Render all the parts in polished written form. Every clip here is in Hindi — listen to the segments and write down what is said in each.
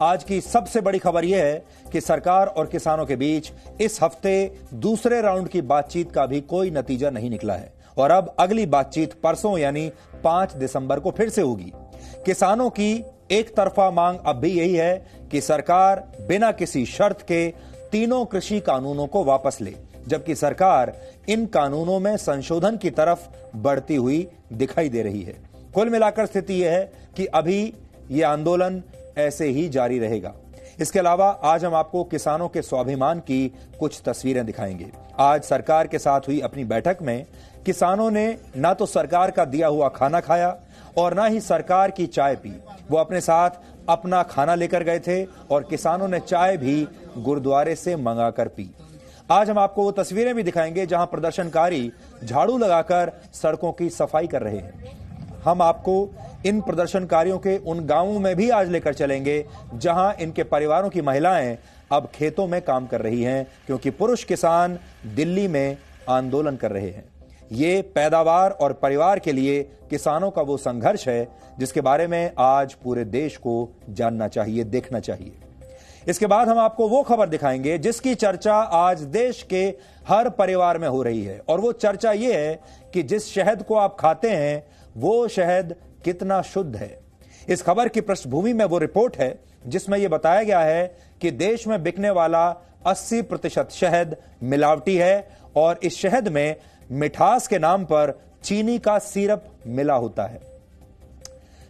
आज की सबसे बड़ी खबर यह है कि सरकार और किसानों के बीच इस हफ्ते दूसरे राउंड की बातचीत का भी कोई नतीजा नहीं निकला है और अब अगली बातचीत परसों यानी 5 दिसंबर को फिर से होगी। किसानों की एक तरफा मांग अब भी यही है कि सरकार बिना किसी शर्त के तीनों कृषि कानूनों को वापस ले, जबकि सरकार इन कानूनों में संशोधन की तरफ बढ़ती हुई दिखाई दे रही है। कुल मिलाकर स्थिति यह है कि अभी यह आंदोलन ऐसे ही जारी रहेगा। इसके अलावा आज हम आपको किसानों के स्वाभिमान की कुछ तस्वीरें दिखाएंगे। आज सरकार के साथ हुई अपनी बैठक में किसानों ने ना तो सरकार का दिया हुआ खाना खाया और ना ही सरकार की चाय पी। वो अपने साथ अपना खाना लेकर गए थे और किसानों ने चाय भी गुरुद्वारे से मंगाकर पी। आज हम आपको वो तस्वीरें भी दिखाएंगे जहां प्रदर्शनकारी झाड़ू लगाकर सड़कों की सफाई कर रहे हैं। हम आपको इन प्रदर्शनकारियों के उन गांवों में भी आज लेकर चलेंगे जहां इनके परिवारों की महिलाएं अब खेतों में काम कर रही हैं, क्योंकि पुरुष किसान दिल्ली में आंदोलन कर रहे हैं। ये पैदावार और परिवार के लिए किसानों का वो संघर्ष है जिसके बारे में आज पूरे देश को जानना चाहिए, देखना चाहिए। इसके बाद हम आपको वो खबर दिखाएंगे जिसकी चर्चा आज देश के हर परिवार में हो रही है, और वो चर्चा ये है कि जिस शहद को आप खाते हैं वो शहद कितना शुद्ध है। इस खबर की पृष्ठभूमि में वो रिपोर्ट है जिसमें यह बताया गया है कि देश में बिकने वाला 80% शहद मिलावटी है और इस शहद में मिठास के नाम पर चीनी का सिरप मिला होता है।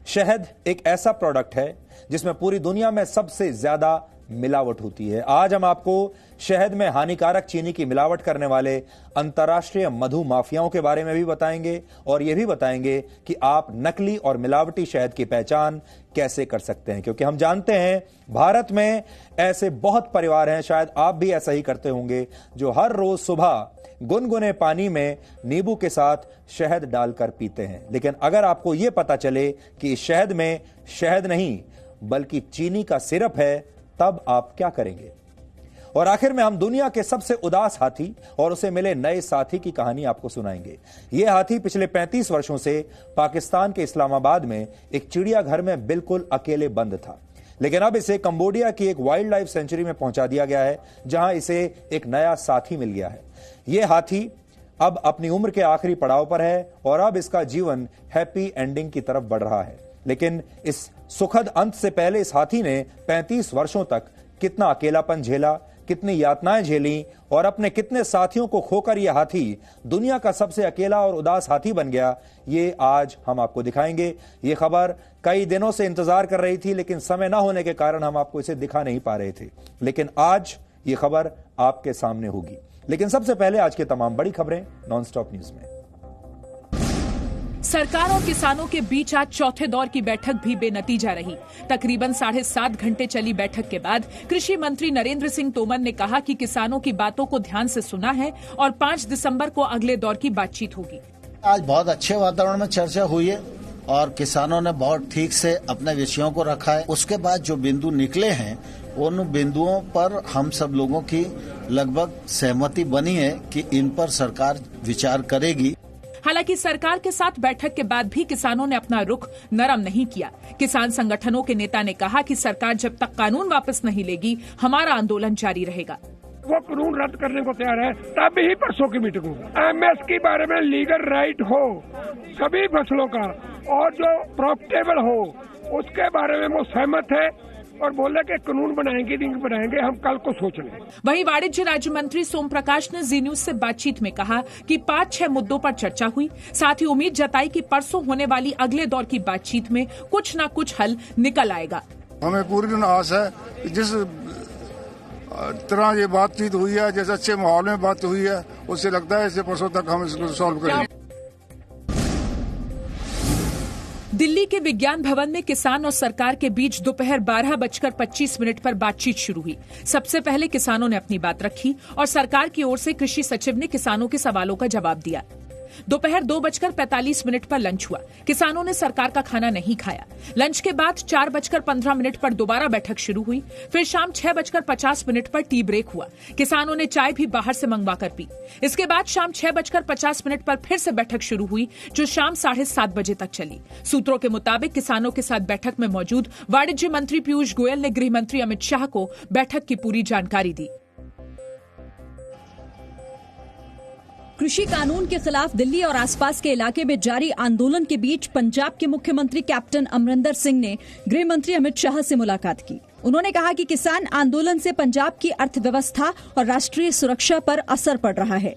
शहद एक ऐसा प्रोडक्ट है जिसमें पूरी दुनिया में सबसे ज्यादा मिलावट होती है। आज हम आपको शहद में हानिकारक चीनी की मिलावट करने वाले अंतर्राष्ट्रीय मधु माफियाओं के बारे में भी बताएंगे और यह भी बताएंगे कि आप नकली और मिलावटी शहद की पहचान कैसे कर सकते हैं, क्योंकि हम जानते हैं भारत में ऐसे बहुत परिवार हैं, शायद आप भी ऐसा ही करते होंगे, जो हर रोज सुबह गुनगुने पानी में नींबू के साथ शहद डालकर पीते हैं। लेकिन अगर आपको यह पता चले कि इस शहद में शहद नहीं बल्कि चीनी का सिरप है, तब आप क्या करेंगे? और आखिर में हम दुनिया के सबसे उदास हाथी और उसे मिले नए साथी की कहानी आपको सुनाएंगे। यह हाथी पिछले 35 वर्षों से पाकिस्तान के इस्लामाबाद में एक चिड़ियाघर में बिल्कुल अकेले बंद था, लेकिन अब इसे कंबोडिया की एक वाइल्ड लाइफ सेंचुरी में पहुंचा दिया गया है, जहां इसे एक नया साथी मिल गया है। यह हाथी अब अपनी उम्र के आखिरी पड़ाव पर है और अब इसका जीवन हैप्पी एंडिंग की तरफ बढ़ रहा है। लेकिन इस सुखद अंत से पहले इस हाथी ने 35 वर्षों तक कितना अकेलापन झेला, कितनी यातनाएं झेली और अपने कितने साथियों को खोकर यह हाथी दुनिया का सबसे अकेला और उदास हाथी बन गया, ये आज हम आपको दिखाएंगे। ये खबर कई दिनों से इंतजार कर रही थी, लेकिन समय ना होने के कारण हम आपको इसे दिखा नहीं पा रहे थे, लेकिन आज ये खबर आपके सामने होगी। लेकिन सबसे पहले आज की तमाम बड़ी खबरें नॉनस्टॉप न्यूज में। सरकार और किसानों के बीच आज चौथे दौर की बैठक भी बेनतीजा रही। तकरीबन 7.5 घंटे चली बैठक के बाद कृषि मंत्री नरेंद्र सिंह तोमर ने कहा कि किसानों की बातों को ध्यान से सुना है और 5 दिसंबर को अगले दौर की बातचीत होगी। आज बहुत अच्छे वातावरण में चर्चा हुई है और किसानों ने बहुत ठीक से अपने विषयों को रखा है। उसके बाद जो बिंदु निकले हैं उन बिंदुओं पर हम सब लोगों की लगभग सहमति बनी है कि इन पर सरकार विचार करेगी। हालांकि सरकार के साथ बैठक के बाद भी किसानों ने अपना रुख नरम नहीं किया। किसान संगठनों के नेता ने कहा कि सरकार जब तक कानून वापस नहीं लेगी, हमारा आंदोलन जारी रहेगा। वो कानून रद्द करने को तैयार है, तब ही परसों की मीटिंग होगी। एमएस के बारे में लीगल राइट हो सभी फसलों का और जो प्रॉफिटेबल हो उसके बारे में वो सहमत है और बोले कि कानून बनाएंगे, हम कल को सोच लें। वहीं वाणिज्य राज्य मंत्री सोम प्रकाश ने जी न्यूज से बातचीत में कहा कि 5-6 मुद्दों पर चर्चा हुई। साथ ही उम्मीद जताई कि परसों होने वाली अगले दौर की बातचीत में कुछ न कुछ हल निकल आएगा। हमें पूरी आस है कि जिस तरह ये बातचीत हुई है, जैसे अच्छे माहौल में बात हुई है, उससे लगता है इससे परसों तक हम इसको सॉल्व करेंगे। दिल्ली के विज्ञान भवन में किसान और सरकार के बीच दोपहर 12:25 पर बातचीत शुरू हुई। सबसे पहले किसानों ने अपनी बात रखी और सरकार की ओर से कृषि सचिव ने किसानों के सवालों का जवाब दिया। दोपहर 2:45 पर लंच हुआ। किसानों ने सरकार का खाना नहीं खाया। लंच के बाद 4:15 पर दोबारा बैठक शुरू हुई। फिर शाम 6:50 पर टी ब्रेक हुआ। किसानों ने चाय भी बाहर से मंगवाकर पी। इसके बाद शाम 6:50 पर फिर से बैठक शुरू हुई, जो शाम 7:30 बजे तक चली। सूत्रों के मुताबिक किसानों के साथ बैठक में मौजूद वाणिज्य मंत्री पीयूष गोयल ने गृह मंत्री अमित शाह को बैठक की पूरी जानकारी दी। कृषि कानून के खिलाफ दिल्ली और आसपास के इलाके में जारी आंदोलन के बीच पंजाब के मुख्यमंत्री कैप्टन अमरिंदर सिंह ने गृह मंत्री अमित शाह से मुलाकात की। उन्होंने कहा कि किसान आंदोलन से पंजाब की अर्थव्यवस्था और राष्ट्रीय सुरक्षा पर असर पड़ रहा है।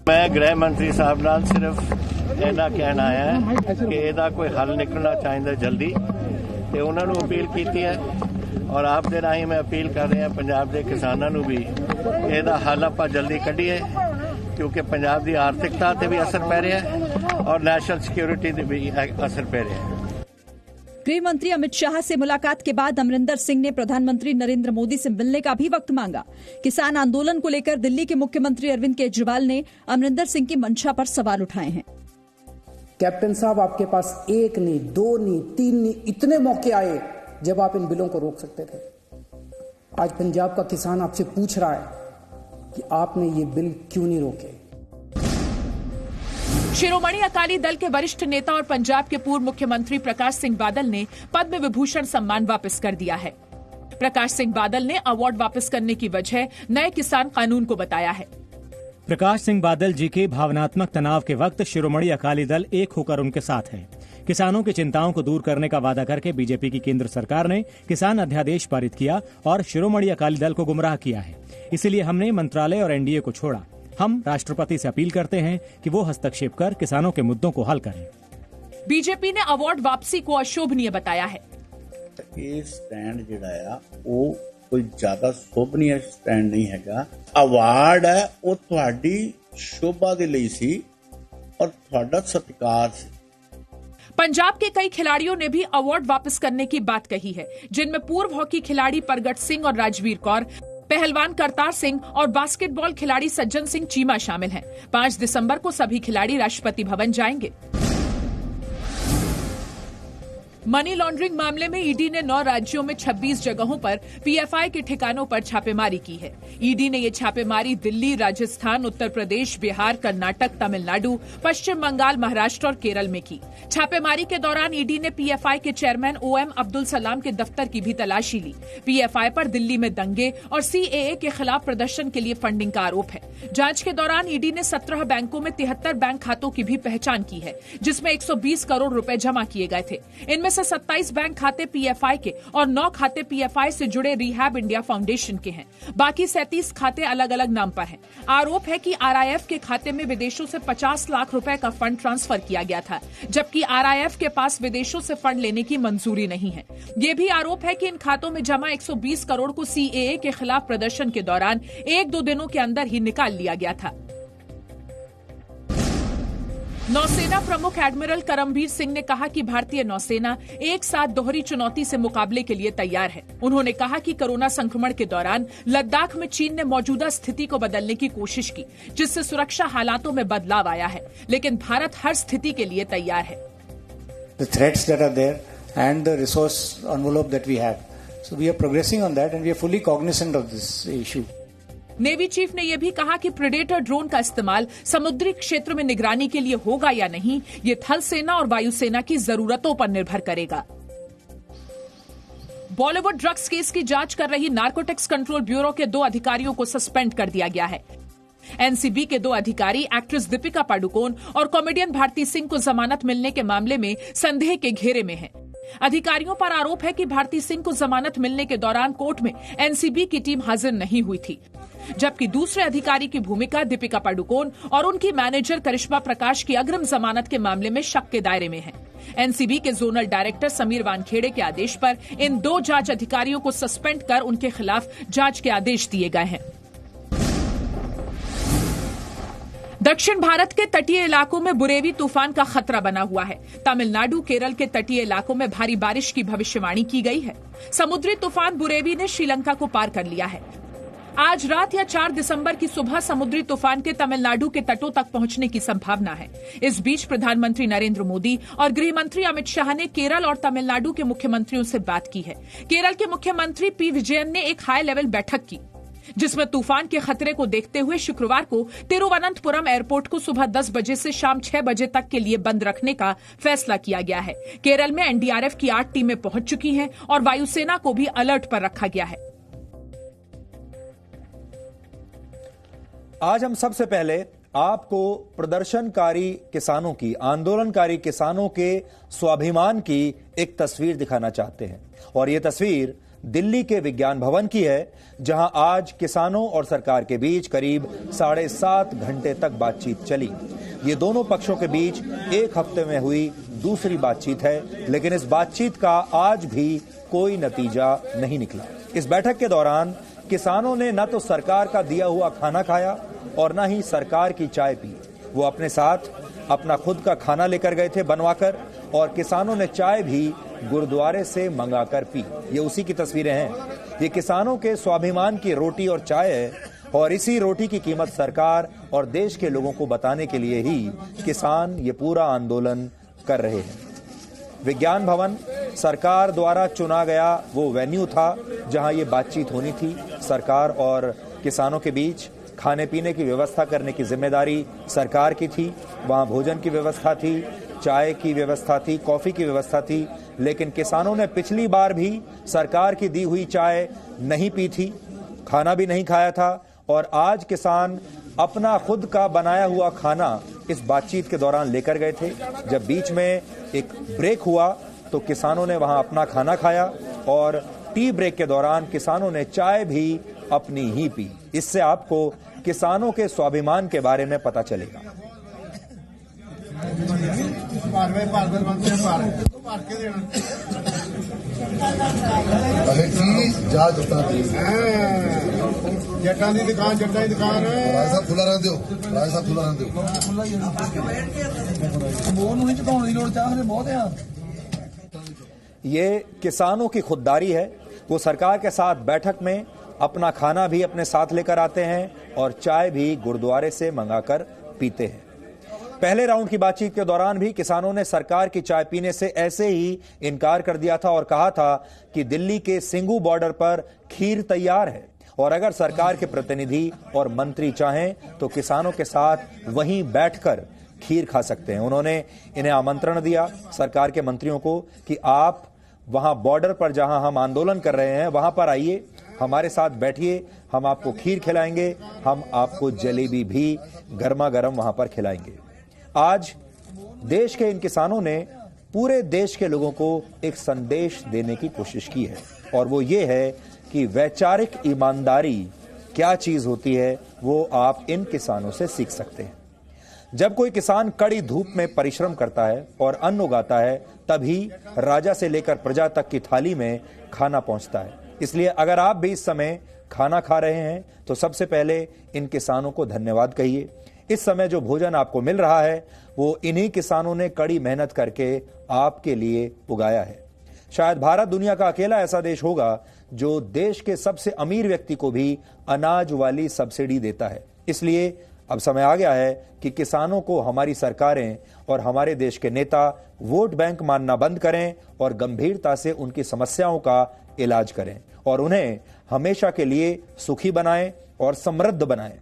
मैं गृह मंत्री साहब नाल सिर्फ इन्ना कहना है कि ਇਹਦਾ कोई हल निकलना चाहिए जल्दी ਤੇ ਉਹਨਾਂ ਨੂੰ अपील की है और आप दे राही मैं अपील कर रहा पंजाब के किसानों ਨੂੰ भी ਇਹਦਾ हल ਆਪਾਂ जल्दी ਕੱਢੀਏ क्योंकि पंजाब की आर्थिकता ते भी असर पै रहा है और नेशनल सिक्योरिटी ते भी असर पै रहा है। गृह मंत्री अमित शाह से मुलाकात के बाद अमरिंदर सिंह ने प्रधानमंत्री नरेंद्र मोदी से मिलने का भी वक्त मांगा। किसान आंदोलन को लेकर दिल्ली के मुख्यमंत्री अरविंद केजरीवाल ने अमरिंदर सिंह की मंशा पर सवाल उठाए हैं। कैप्टन साहब, आपके पास 1 नहीं, 2 नहीं, 3 नहीं, इतने मौके आए जब आप इन बिलों को रोक सकते थे। आज पंजाब का किसान आपसे पूछ रहा है कि आपने ये बिल क्यों नहीं रोके। शिरोमणि अकाली दल के वरिष्ठ नेता और पंजाब के पूर्व मुख्यमंत्री प्रकाश सिंह बादल ने पद्म विभूषण सम्मान वापस कर दिया है। प्रकाश सिंह बादल ने अवार्ड वापस करने की वजह नए किसान कानून को बताया है। प्रकाश सिंह बादल जी के भावनात्मक तनाव के वक्त शिरोमणि अकाली दल एक होकर उनके साथ है। किसानों की चिंताओं को दूर करने का वादा करके बीजेपी की केंद्र सरकार ने किसान अध्यादेश पारित किया और शिरोमणि अकाली दल को गुमराह किया है। इसीलिए हमने मंत्रालय और एनडीए को छोड़ा। हम राष्ट्रपति से अपील करते हैं कि वो हस्तक्षेप कर किसानों के मुद्दों को हल करें। बीजेपी ने अवार्ड वापसी को अशोभनीय बताया है। ये स्टैंड जिहड़ा वो कोई ज्यादा शोभनीय स्टैंड नहीं हैगा। अवार्ड है वो तुहाडी शोभा दे लई सी और तुहाडा सत्कार सी। पंजाब के कई खिलाड़ियों ने भी अवार्ड वापस करने की बात कही है, जिनमें पूर्व हॉकी खिलाड़ी परगट सिंह और राजवीर कौर, पहलवान करतार सिंह और बास्केटबॉल खिलाड़ी सज्जन सिंह चीमा शामिल हैं। 5 दिसंबर को सभी खिलाड़ी राष्ट्रपति भवन जाएंगे। मनी लॉन्ड्रिंग मामले में ईडी ने 9 राज्यों में 26 जगहों पर पीएफआई के ठिकानों पर छापेमारी की है। ईडी ने ये छापेमारी दिल्ली, राजस्थान, उत्तर प्रदेश, बिहार, कर्नाटक, तमिलनाडु, पश्चिम बंगाल, महाराष्ट्र और केरल में की। छापेमारी के दौरान ईडी ने पीएफआई के चेयरमैन ओएम अब्दुल सलाम के दफ्तर की भी तलाशी ली। पीएफआई पर दिल्ली में दंगे और सीएए के खिलाफ प्रदर्शन के लिए फंडिंग का आरोप है। जांच के दौरान ईडी ने 17 बैंकों में 73 बैंक खातों की भी पहचान की है, जिसमें 120 करोड़ रुपए जमा किए गए थे। इनमें से 27 बैंक खाते पीएफआई के और 9 खाते पीएफआई से जुड़े रिहैब इंडिया फाउंडेशन के हैं। बाकी 37 खाते अलग अलग नाम पर हैं। आरोप है कि आरआईएफ के खाते में विदेशों से 50 लाख रुपए का फंड ट्रांसफर किया गया था, जबकि आरआईएफ के पास विदेशों से फंड लेने की मंजूरी नहीं है। ये भी आरोप है कि इन खातों में जमा 120 करोड़ को सीएए के खिलाफ प्रदर्शन के दौरान 1-2 दिनों के अंदर ही निकाल लिया गया था। नौसेना प्रमुख एडमिरल करमबीर सिंह ने कहा कि भारतीय नौसेना एक साथ दोहरी चुनौती से मुकाबले के लिए तैयार है। उन्होंने कहा कि कोरोना संक्रमण के दौरान लद्दाख में चीन ने मौजूदा स्थिति को बदलने की कोशिश की, जिससे सुरक्षा हालातों में बदलाव आया है, लेकिन भारत हर स्थिति के लिए तैयार है। The threats that are there and the resource envelope that we have, so we are progressing on that and we are fully cognizant of this issue. Navy chief ने यह भी कहा कि प्रेडेटर ड्रोन का इस्तेमाल समुद्री क्षेत्र में निगरानी के लिए होगा या नहीं, ये थल सेना और वायुसेना की जरूरतों पर निर्भर करेगा। बॉलीवुड ड्रग्स केस की जांच कर रही नार्कोटिक्स कंट्रोल ब्यूरो के 2 अधिकारियों को सस्पेंड कर दिया गया है। एनसीबी के 2 अधिकारी एक्ट्रेस दीपिका पाडुकोन और कॉमेडियन भारती सिंह को जमानत मिलने के मामले में संदेह के घेरे में हैं। अधिकारियों पर आरोप है कि भारती सिंह को जमानत मिलने के दौरान कोर्ट में एनसीबी की टीम हाजिर नहीं हुई थी, जबकि दूसरे अधिकारी की भूमिका दीपिका पाडुकोन और उनकी मैनेजर करिश्मा प्रकाश की अग्रिम जमानत के मामले में शक के दायरे में है। एनसीबी के जोनल डायरेक्टर समीर वानखेड़े के आदेश पर इन 2 जांच अधिकारियों को सस्पेंड कर उनके खिलाफ जांच के आदेश दिए गए हैं। दक्षिण भारत के तटीय इलाकों में बुरेवी तूफान का खतरा बना हुआ है। तमिलनाडु, केरल के तटीय इलाकों में भारी बारिश की भविष्यवाणी की गई है। समुद्री तूफान बुरेवी ने श्रीलंका को पार कर लिया है। आज रात या 4 दिसंबर की सुबह समुद्री तूफान के तमिलनाडु के तटों तक पहुंचने की संभावना है। इस बीच प्रधानमंत्री नरेंद्र मोदी और गृह मंत्री अमित शाह ने केरल और तमिलनाडु के मुख्यमंत्रियों से बात की है। केरल के मुख्यमंत्री पी विजयन ने एक हाई लेवल बैठक की, जिसमें तूफान के खतरे को देखते हुए शुक्रवार को तिरुवनंतपुरम एयरपोर्ट को सुबह 10 बजे से शाम 6 बजे तक के लिए बंद रखने का फैसला किया गया है। केरल में एनडीआरएफ की 8 टीमें पहुंच चुकी हैं और वायुसेना को भी अलर्ट पर रखा गया है। आज हम सबसे पहले आपको प्रदर्शनकारी किसानों की, आंदोलनकारी किसानों के स्वाभिमान की एक तस्वीर दिखाना चाहते हैं। और यह तस्वीर दिल्ली के विज्ञान भवन की है, जहां आज किसानों और सरकार के बीच करीब 7.5 घंटे तक बातचीत चली। ये दोनों पक्षों के बीच एक हफ्ते में हुई दूसरी बातचीत है, लेकिन इस बातचीत का आज भी कोई नतीजा नहीं निकला। इस बैठक के दौरान किसानों ने न तो सरकार का दिया हुआ खाना खाया और न ही सरकार की चाय पी। वो अपने साथ अपना खुद का खाना लेकर गए थे बनवाकर, और किसानों ने चाय भी गुरुद्वारे से मंगाकर पी। ये उसी की तस्वीरें हैं। ये किसानों के स्वाभिमान की रोटी और चाय है, और इसी रोटी की कीमत सरकार और देश के लोगों को बताने के लिए ही किसान ये पूरा आंदोलन कर रहे हैं। विज्ञान भवन सरकार द्वारा चुना गया वो वेन्यू था जहां ये बातचीत होनी थी। सरकार और किसानों के बीच खाने पीने की व्यवस्था करने की जिम्मेदारी सरकार की थी। वहां भोजन की व्यवस्था थी, चाय की व्यवस्था थी, कॉफी की व्यवस्था थी। लेकिन किसानों ने पिछली बार भी सरकार की दी हुई चाय नहीं पी थी, खाना भी नहीं खाया था, और आज किसान अपना खुद का बनाया हुआ खाना इस बातचीत के दौरान लेकर गए थे। जब बीच में एक ब्रेक हुआ तो किसानों ने वहां अपना खाना खाया, और टी ब्रेक के दौरान किसानों ने चाय भी अपनी ही पी। इससे आपको किसानों के स्वाभिमान के बारे में पता चलेगा। जट्टां दी दुकान राय साहब खुला रहन दिओ, राय साहब खुला रहन दिओ। बोल नहीं चुकाउण दी लोड़ चाह बहुत है। ये किसानों की खुददारी है। वो सरकार के साथ बैठक में अपना खाना भी अपने साथ लेकर आते हैं और चाय भी गुरुद्वारे से मंगाकर पीते हैं। पहले राउंड की बातचीत के दौरान भी किसानों ने सरकार की चाय पीने से ऐसे ही इनकार कर दिया था और कहा था कि दिल्ली के सिंगू बॉर्डर पर खीर तैयार है, और अगर सरकार के प्रतिनिधि और मंत्री चाहें तो किसानों के साथ वहीं बैठकर खीर खा सकते हैं। उन्होंने इन्हें आमंत्रण दिया, सरकार के मंत्रियों को, कि आप वहां बॉर्डर पर जहां हम आंदोलन कर रहे हैं वहां पर आइए, हमारे साथ बैठिए, हम आपको खीर खिलाएंगे, हम आपको जलेबी भी गर्मा गर्म वहां पर खिलाएंगे। आज देश के इन किसानों ने पूरे देश के लोगों को एक संदेश देने की कोशिश की है, और वो ये है कि वैचारिक ईमानदारी क्या चीज होती है वो आप इन किसानों से सीख सकते हैं। जब कोई किसान कड़ी धूप में परिश्रम करता है और अन्न उगाता है, तभी राजा से लेकर प्रजा तक की थाली में खाना पहुंचता है। इसलिए अगर आप भी इस समय खाना खा रहे हैं तो सबसे पहले इन किसानों को धन्यवाद कहिए। इस समय जो भोजन आपको मिल रहा है वो इन्हीं किसानों ने कड़ी मेहनत करके आपके लिए उगाया है। शायद भारत दुनिया का अकेला ऐसा देश होगा जो देश के सबसे अमीर व्यक्ति को भी अनाज वाली सब्सिडी देता है। इसलिए अब समय आ गया है कि किसानों को हमारी सरकारें और हमारे देश के नेता वोट बैंक मानना बंद करें और गंभीरता से उनकी समस्याओं का इलाज करें और उन्हें हमेशा के लिए सुखी बनाएं और समृद्ध बनाएं।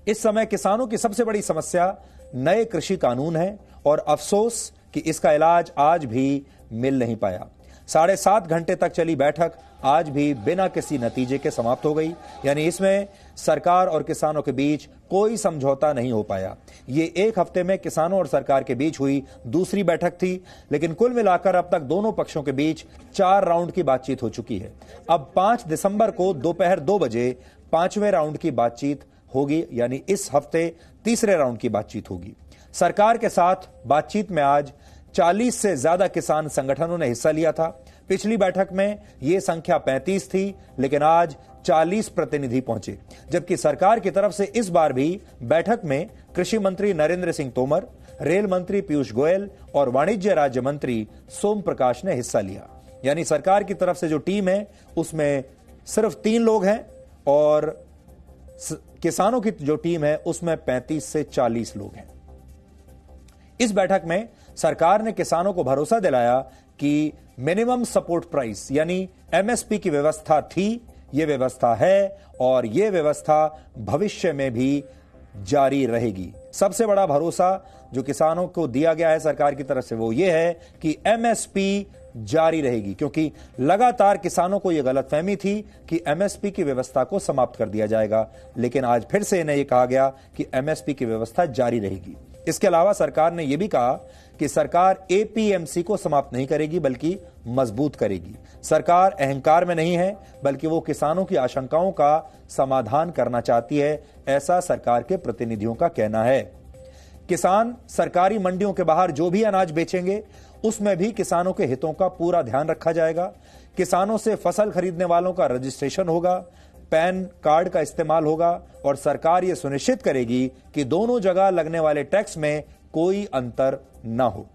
इस समय किसानों की सबसे बड़ी समस्या नए कृषि कानून है, और अफसोस कि इसका इलाज आज भी मिल नहीं पाया। 7.5 घंटे तक चली बैठक आज भी बिना किसी नतीजे के समाप्त हो गई, यानी इसमें सरकार और किसानों के बीच कोई समझौता नहीं हो पाया। ये एक हफ्ते में किसानों और सरकार के बीच हुई दूसरी बैठक थी, लेकिन कुल मिलाकर अब तक दोनों पक्षों के बीच 4 राउंड की बातचीत हो चुकी है। अब 5 दिसंबर को दोपहर 2 बजे 5वें राउंड की बातचीत होगी, यानी इस हफ्ते तीसरे राउंड की बातचीत होगी। सरकार के साथ बातचीत में आज 40 से ज्यादा किसान संगठनों ने हिस्सा लिया था। पिछली बैठक में यह संख्या 35 थी, लेकिन आज 40 प्रतिनिधि पहुंचे, जबकि सरकार की तरफ से इस बार भी बैठक में कृषि मंत्री नरेंद्र सिंह तोमर, रेल मंत्री पीयूष गोयल और वाणिज्य राज्य मंत्री सोम प्रकाश ने हिस्सा लिया। यानी सरकार की तरफ से जो टीम है उसमें सिर्फ 3 लोग हैं और किसानों की जो टीम है उसमें 35 से 40 लोग हैं। इस बैठक में सरकार ने किसानों को भरोसा दिलाया कि मिनिमम सपोर्ट प्राइस यानी एमएसपी की व्यवस्था थी, ये व्यवस्था है और ये व्यवस्था भविष्य में भी जारी रहेगी। सबसे बड़ा भरोसा जो किसानों को दिया गया है सरकार की तरफ से वो ये है कि एमएसपी जारी रहेगी, क्योंकि लगातार किसानों को यह गलतफहमी थी कि एमएसपी की व्यवस्था को समाप्त कर दिया जाएगा, लेकिन आज फिर से इन्हें यह कहा गया कि एमएसपी की व्यवस्था जारी रहेगी। इसके अलावा सरकार ने यह भी कहा कि सरकार एपीएमसी को समाप्त नहीं करेगी बल्कि मजबूत करेगी। सरकार अहंकार में नहीं है बल्कि वो किसानों की आशंकाओं का समाधान करना चाहती है, ऐसा सरकार के प्रतिनिधियों का कहना है। किसान सरकारी मंडियों के बाहर जो भी अनाज बेचेंगे उसमें भी किसानों के हितों का पूरा ध्यान रखा जाएगा। किसानों से फसल खरीदने वालों का रजिस्ट्रेशन होगा, पैन कार्ड का इस्तेमाल होगा और सरकार यह सुनिश्चित करेगी कि दोनों जगह लगने वाले टैक्स में कोई अंतर न हो।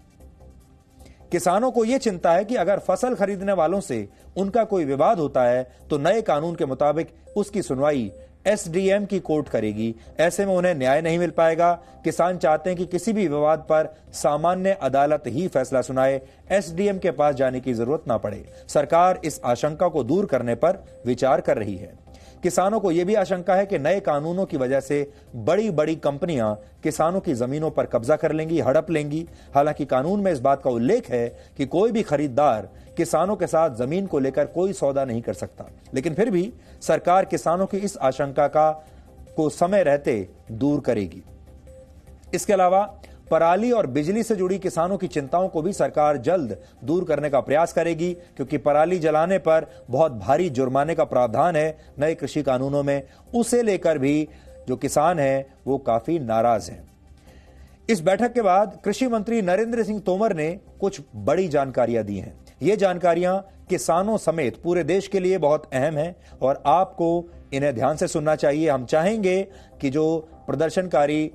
किसानों को यह चिंता है कि अगर फसल खरीदने वालों से उनका कोई विवाद होता है तो नए कानून के मुताबिक उसकी सुनवाई एसडीएम की कोर्ट करेगी। ऐसे में उन्हें न्याय नहीं मिल पाएगा। किसान चाहते हैं कि किसी भी विवाद पर सामान्य अदालत ही फैसला सुनाए, एसडीएम के पास जाने की जरूरत ना पड़े। सरकार इस आशंका को दूर करने पर विचार कर रही है। किसानों को यह भी आशंका है कि नए कानूनों की वजह से बड़ी बड़ी कंपनियां किसानों की जमीनों पर कब्जा कर लेंगी, हड़प लेंगी। हालांकि कानून में इस बात का उल्लेख है कि कोई भी खरीदार किसानों के साथ जमीन को लेकर कोई सौदा नहीं कर सकता, लेकिन फिर भी सरकार किसानों की इस आशंका को समय रहते दूर करेगी। इसके अलावा पराली और बिजली से जुड़ी किसानों की चिंताओं को भी सरकार जल्द दूर करने का प्रयास करेगी, क्योंकि पराली जलाने पर बहुत भारी जुर्माने का प्रावधान है नए कृषि कानूनों में। उसे लेकर भी जो किसान हैं वो काफी नाराज हैं। इस बैठक के बाद कृषि मंत्री नरेंद्र सिंह तोमर ने कुछ बड़ी जानकारियां दी हैं। ये जानकारियां किसानों समेत पूरे देश के लिए बहुत अहम हैं और आपको इन्हें ध्यान से सुनना चाहिए। हम चाहेंगे कि जो प्रदर्शनकारी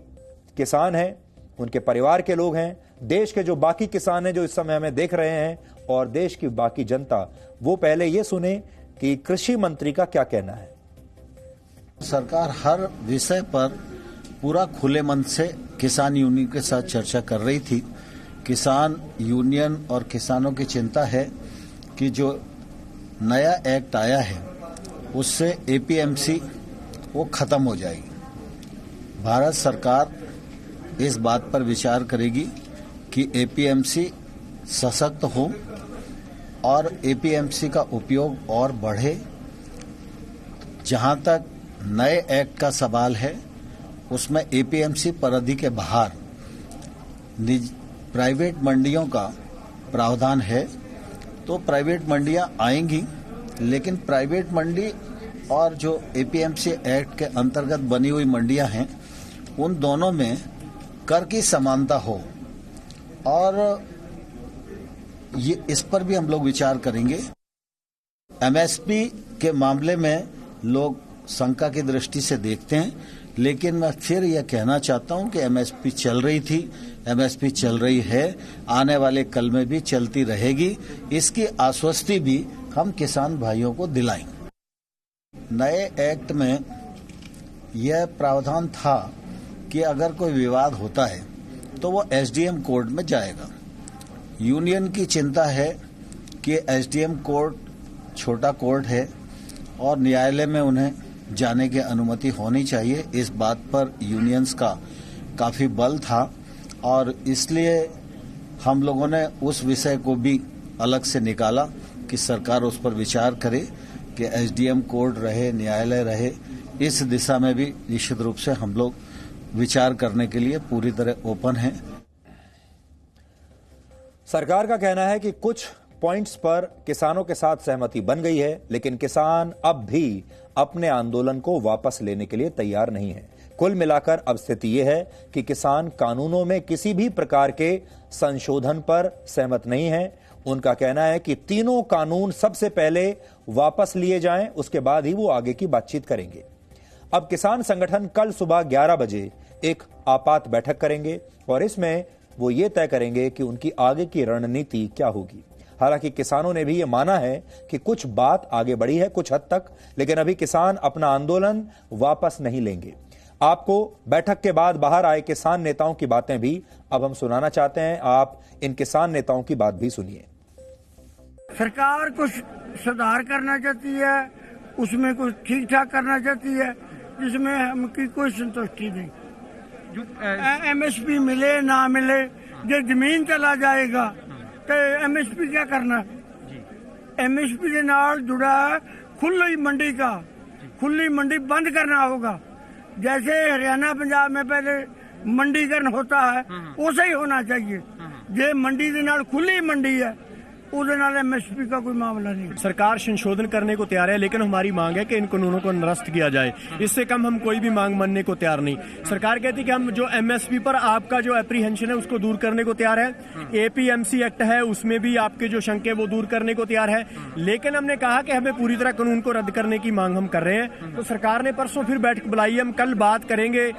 किसान हैं, उनके परिवार के लोग हैं, देश के जो बाकी किसान हैं जो इस समय हमें देख रहे हैं और देश की बाकी जनता, वो पहले ये सुने कि कृषि मंत्री का क्या कहना है। सरकार हर विषय पर पूरा खुले मन से किसान यूनियन के साथ चर्चा कर रही थी। किसान यूनियन और किसानों की चिंता है कि जो नया एक्ट आया है उससे एपीएमसी वो खत्म हो जाएगी। भारत सरकार इस बात पर विचार करेगी कि एपीएमसी सशक्त हो और एपीएमसी का उपयोग और बढ़े। जहां तक नए एक्ट का सवाल है उसमें एपीएमसी परिधि के बाहर प्राइवेट मंडियों का प्रावधान है, तो प्राइवेट मंडियां आएंगी, लेकिन प्राइवेट मंडी और जो एपीएमसी एक्ट के अंतर्गत बनी हुई मंडियां हैं उन दोनों में कर की समानता हो और ये इस पर भी हम लोग विचार करेंगे। एमएसपी के मामले में लोग शंका की दृष्टि से देखते हैं, लेकिन मैं फिर यह कहना चाहता हूं कि एमएसपी चल रही थी, एमएसपी चल रही है, आने वाले कल में भी चलती रहेगी। इसकी आश्वस्ति भी हम किसान भाइयों को दिलाएंगे। नए एक्ट में यह प्रावधान था कि अगर कोई विवाद होता है तो वो एसडीएम कोर्ट में जाएगा। यूनियन की चिंता है कि एसडीएम कोर्ट छोटा कोर्ट है और न्यायालय में उन्हें जाने की अनुमति होनी चाहिए। इस बात पर यूनियंस का काफी बल था और इसलिए हम लोगों ने उस विषय को भी अलग से निकाला कि सरकार उस पर विचार करे कि एसडीएम कोर्ट रहे, न्यायालय रहे। इस दिशा में भी निश्चित रूप से हम लोग विचार करने के लिए पूरी तरह ओपन हैं। सरकार का कहना है कि कुछ पॉइंट्स पर किसानों के साथ सहमति बन गई है, लेकिन किसान अब भी अपने आंदोलन को वापस लेने के लिए तैयार नहीं है। कुल मिलाकर अब स्थिति यह है कि किसान कानूनों में किसी भी प्रकार के संशोधन पर सहमत नहीं है। उनका कहना है कि तीनों कानून सबसे पहले वापस लिए जाएं, उसके बाद ही वो आगे की बातचीत करेंगे। अब किसान संगठन कल सुबह 11 बजे एक आपात बैठक करेंगे और इसमें वो ये तय करेंगे कि उनकी आगे की रणनीति क्या होगी। हालांकि किसानों ने भी ये माना है कि कुछ बात आगे बढ़ी है कुछ हद तक, लेकिन अभी किसान अपना आंदोलन वापस नहीं लेंगे। आपको बैठक के बाद बाहर आए किसान नेताओं की बातें भी अब हम सुनाना चाहते हैं। आप इन किसान नेताओं की बात भी सुनिए। सरकार कुछ सुधार करना चाहती है, उसमें कुछ ठीक ठाक करना चाहती है, जिसमें हमकी कोई संतुष्टि नहीं। MSP मिले ना मिले, जो जमीन चला जाएगा तो MSP क्या करना? MSP के नाल जुड़ा खुली मंडी का, खुली मंडी बंद करना होगा। जैसे हरियाणा पंजाब में पहले मंडीकरण होता है वैसे ही होना चाहिए। ये मंडी के नाल खुली मंडी है, MSP का कोई मामला नहीं। सरकार संशोधन करने को तैयार है, लेकिन हमारी मांग है कि इन कानूनों को निरस्त किया जाए। इससे कम हम कोई भी मांग मानने को तैयार नहीं। सरकार कहती है कि हम जो MSP पर आपका जो एप्रीहेंशन है उसको दूर करने को तैयार है। APMC एक्ट है उसमें भी आपके जो शंके वो दूर करने को तैयार है, लेकिन हमने कहा कि हमें पूरी तरह कानून को रद्द करने की मांग हम कर रहे हैं। तो सरकार ने परसों फिर बैठक बुलाई है, हम कल बात करेंगे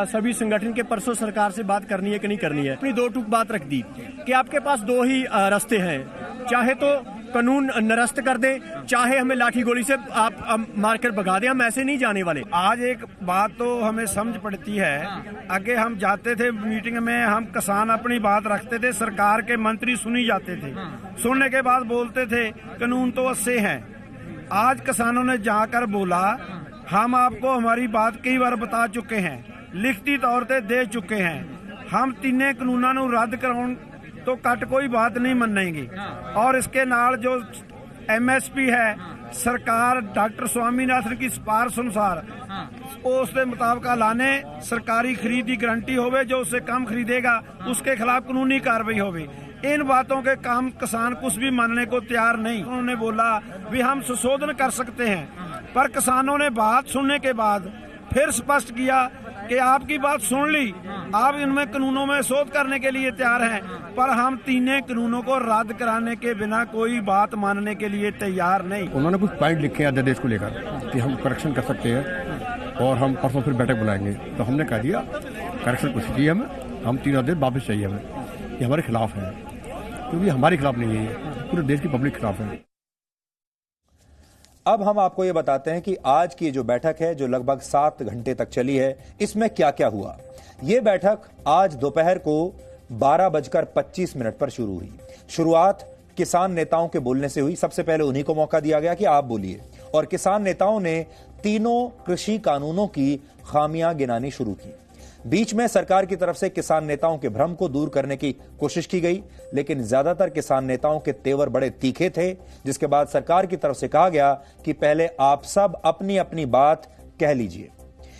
सभी संगठन के। परसों सरकार से बात करनी है कि नहीं करनी है। अपनी दो टूक बात रख दी कि आपके पास दो ही रास्ते हैं, चाहे तो कानून निरस्त कर दें, चाहे हमें लाठी गोली से आप मारकर भगा दें। हम ऐसे नहीं जाने वाले। आज एक बात तो हमें समझ पड़ती है, आगे हम जाते थे मीटिंग में, हम किसान अपनी बात रखते थे, सरकार के मंत्री सुनी जाते थे, सुनने के बाद बोलते थे कानून तो अच्छे हैं। आज किसानों ने जाकर बोला हम आपको हमारी बात कई बार बता चुके हैं, लिखती तौर पे दे चुके हैं, हम तीने कानूनों को रद्द कराउण तो कट कोई बात नहीं मनेंगे। और इसके नाल जो MSP है, सरकार डॉक्टर स्वामीनाथन की सिफारिश अनुसार उसके मुताबिक लाने, सरकारी खरीद की गारंटी होवे, जो उससे कम खरीदेगा उसके खिलाफ कानूनी कार्रवाई होवे। इन बातों के काम किसान कुछ भी मानने को तैयार नहीं। उन्होंने बोला भी हम संशोधन कर सकते हैं, पर किसानों ने बात सुनने के बाद फिर स्पष्ट किया कि आपकी बात सुन ली, आप इनमें कानूनों में शोध करने के लिए तैयार हैं, पर हम तीनों कानूनों को रद्द कराने के बिना कोई बात मानने के लिए तैयार नहीं। उन्होंने कुछ पॉइंट लिखे हैं अध्यादेश को लेकर कि हम करेक्शन कर सकते हैं और हम परसों फिर बैठक बुलाएंगे। तो हमने कह दिया करेक्शन कुछ चाहिए हमें, हम 3 अध्यादेश वापस चाहिए हमें। ये हमारे खिलाफ है, क्योंकि हमारे खिलाफ नहीं है, ये पूरे देश की पब्लिक खिलाफ है। अब हम आपको ये बताते हैं कि आज की जो बैठक है जो लगभग 7 घंटे तक चली है, इसमें क्या क्या हुआ। ये बैठक आज दोपहर को 12:25 पर शुरू हुई। शुरुआत किसान नेताओं के बोलने से हुई। सबसे पहले उन्हीं को मौका दिया गया कि आप बोलिए, और किसान नेताओं ने तीनों कृषि कानूनों की खामियां गिनानी शुरू की। बीच में सरकार की तरफ से किसान नेताओं के भ्रम को दूर करने की कोशिश की गई, लेकिन ज्यादातर किसान नेताओं के तेवर बड़े तीखे थे, जिसके बाद सरकार की तरफ से कहा गया कि पहले आप सब अपनी अपनी बात कह लीजिए।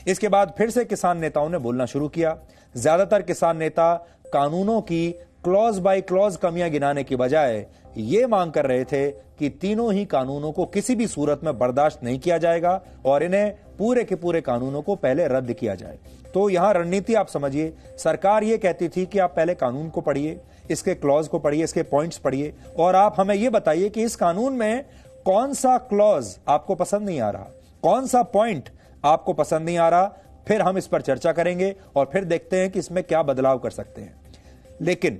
इसके बाद फिर से किसान नेताओं ने बोलना शुरू किया। ज्यादातर किसान नेता कानूनों की क्लॉज बाय क्लॉज कमियां गिनाने की बजाय ये मांग कर रहे थे कि तीनों ही कानूनों को किसी भी सूरत में बर्दाश्त नहीं किया जाएगा और इन्हें पूरे के पूरे कानूनों को पहले रद्द किया जाए। तो यहां रणनीति आप समझिए, सरकार ये कहती थी कि आप पहले कानून को पढ़िए, इसके क्लॉज को पढ़िए, इसके पॉइंट्स पढ़िए, और आप हमें यह बताइए कि इस कानून में कौन सा क्लॉज आपको पसंद नहीं आ रहा, कौन सा पॉइंट आपको पसंद नहीं आ रहा, फिर हम इस पर चर्चा करेंगे और फिर देखते हैं कि इसमें क्या बदलाव कर सकते हैं। लेकिन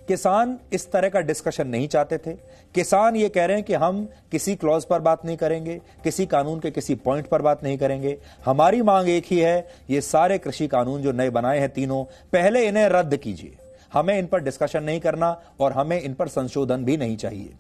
किसान इस तरह का डिस्कशन नहीं चाहते थे। किसान ये कह रहे हैं कि हम किसी क्लॉज पर बात नहीं करेंगे, किसी कानून के किसी पॉइंट पर बात नहीं करेंगे। हमारी मांग एक ही है, ये सारे कृषि कानून जो नए बनाए हैं तीनों, पहले इन्हें रद्द कीजिए। हमें इन पर डिस्कशन नहीं करना और हमें इन पर संशोधन भी नहीं चाहिए।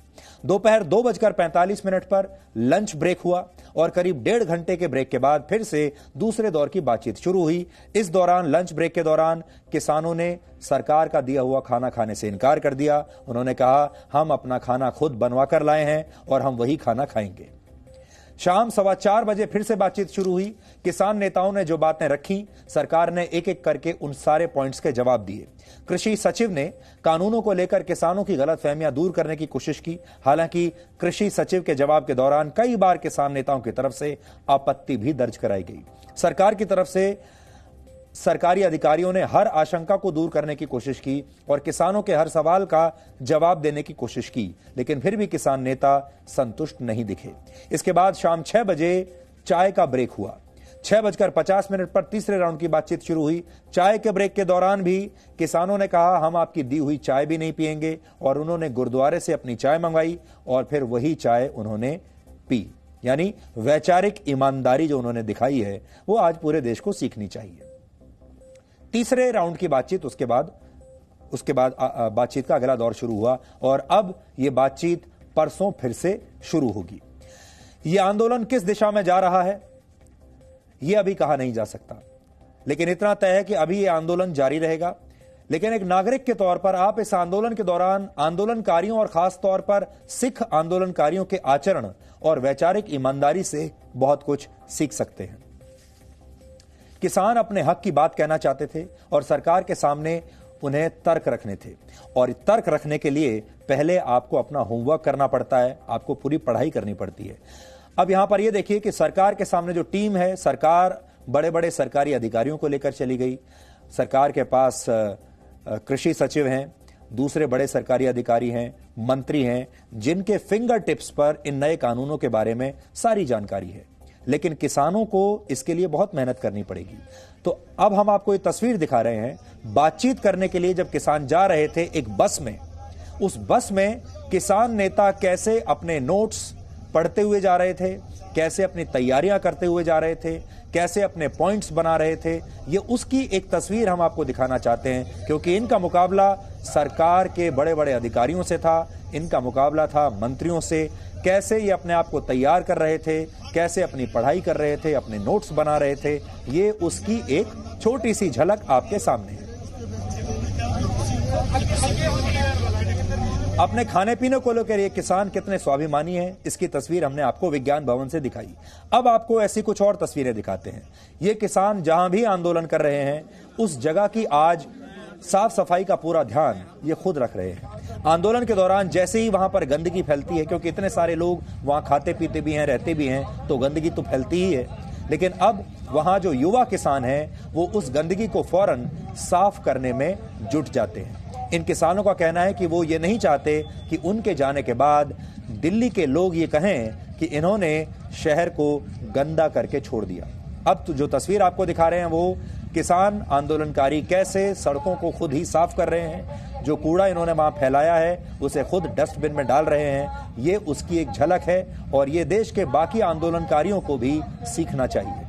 दोपहर 2:45 पर लंच ब्रेक हुआ और करीब 1.5 घंटे के ब्रेक के बाद फिर से दूसरे दौर की बातचीत शुरू हुई। इस दौरान लंच ब्रेक के दौरान किसानों ने सरकार का दिया हुआ खाना खाने से इनकार कर दिया। उन्होंने कहा हम अपना खाना खुद बनवा कर लाए हैं और हम वही खाना खाएंगे। शाम 4:15 बजे फिर से बातचीत शुरू हुई। किसान नेताओं ने जो बातें रखी, सरकार ने एक एक करके उन सारे पॉइंट्स के जवाब दिए। कृषि सचिव ने कानूनों को लेकर किसानों की गलतफहमियां दूर करने की कोशिश की। हालांकि कृषि सचिव के जवाब के दौरान कई बार किसान नेताओं की तरफ से आपत्ति भी दर्ज कराई गई। सरकार की तरफ से सरकारी अधिकारियों ने हर आशंका को दूर करने की कोशिश की और किसानों के हर सवाल का जवाब देने की कोशिश की, लेकिन फिर भी किसान नेता संतुष्ट नहीं दिखे। इसके बाद शाम 6 बजे चाय का ब्रेक हुआ। 6:50 पर तीसरे राउंड की बातचीत शुरू हुई। चाय के ब्रेक के दौरान भी किसानों ने कहा हम आपकी दी हुई चाय भी नहीं पिएंगे, और उन्होंने गुरुद्वारे से अपनी चाय मंगवाई और फिर वही चाय उन्होंने पी। यानी वैचारिक ईमानदारी जो उन्होंने दिखाई है वो आज पूरे देश को सीखनी चाहिए। तीसरे राउंड की बातचीत उसके बाद बातचीत का अगला दौर शुरू हुआ, और अब यह बातचीत परसों फिर से शुरू होगी। यह आंदोलन किस दिशा में जा रहा है यह अभी कहा नहीं जा सकता, लेकिन इतना तय है कि अभी यह आंदोलन जारी रहेगा। लेकिन एक नागरिक के तौर पर आप इस आंदोलन के दौरान आंदोलनकारियों और खास तौर पर सिख आंदोलनकारियों के आचरण और वैचारिक ईमानदारी से बहुत कुछ सीख सकते हैं। किसान अपने हक की बात कहना चाहते थे और सरकार के सामने उन्हें तर्क रखने थे, और तर्क रखने के लिए पहले आपको अपना होमवर्क करना पड़ता है, आपको पूरी पढ़ाई करनी पड़ती है। अब यहां पर यह देखिए कि सरकार के सामने जो टीम है, सरकार बड़े बड़े सरकारी अधिकारियों को लेकर चली गई। सरकार के पास कृषि सचिव हैं, दूसरे बड़े सरकारी अधिकारी हैं, मंत्री हैं, जिनके फिंगर टिप्स पर इन नए कानूनों के बारे में सारी जानकारी है। लेकिन किसानों को इसके लिए बहुत मेहनत करनी पड़ेगी। तो अब हम आपको ये तस्वीर दिखा रहे हैं, बातचीत करने के लिए जब किसान जा रहे थे एक बस में, उस बस में किसान नेता कैसे अपने नोट्स पढ़ते हुए जा रहे थे, कैसे अपनी तैयारियां करते हुए जा रहे थे, कैसे अपने पॉइंट्स बना रहे थे, ये उसकी एक तस्वीर हम आपको दिखाना चाहते हैं, क्योंकि इनका मुकाबला सरकार के बड़े बड़े अधिकारियों से था, इनका मुकाबला था मंत्रियों से। कैसे ये अपने आप को तैयार कर रहे थे, कैसे अपनी पढ़ाई कर रहे थे, अपने नोट्स बना रहे थे, ये उसकी एक छोटी सी झलक आपके सामने है। अपने खाने पीने को लेकर ये किसान कितने स्वाभिमानी हैं, इसकी तस्वीर हमने आपको विज्ञान भवन से दिखाई। अब आपको ऐसी कुछ और तस्वीरें दिखाते हैं। ये किसान जहां भी आंदोलन कर रहे हैं उस जगह की आज साफ सफाई का पूरा ध्यान ये खुद रख रहे हैं। आंदोलन के दौरान जैसे ही वहां पर गंदगी फैलती है, क्योंकि इतने सारे लोग वहां खाते पीते भी हैं, रहते भी हैं, तो गंदगी तो फैलती ही है, लेकिन अब वहां जो युवा किसान हैं वो उस गंदगी को फौरन साफ करने में जुट जाते हैं। इन किसानों का कहना है कि वो ये नहीं चाहते कि उनके जाने के बाद दिल्ली के लोग ये कहें कि इन्होंने शहर को गंदा करके छोड़ दिया। अब तो जो तस्वीर आपको दिखा रहे हैं वो किसान आंदोलनकारी कैसे सड़कों को खुद ही साफ कर रहे हैं, जो कूड़ा इन्होंने वहां फैलाया है उसे खुद डस्टबिन में डाल रहे हैं, ये उसकी एक झलक है, और ये देश के बाकी आंदोलनकारियों को भी सीखना चाहिए।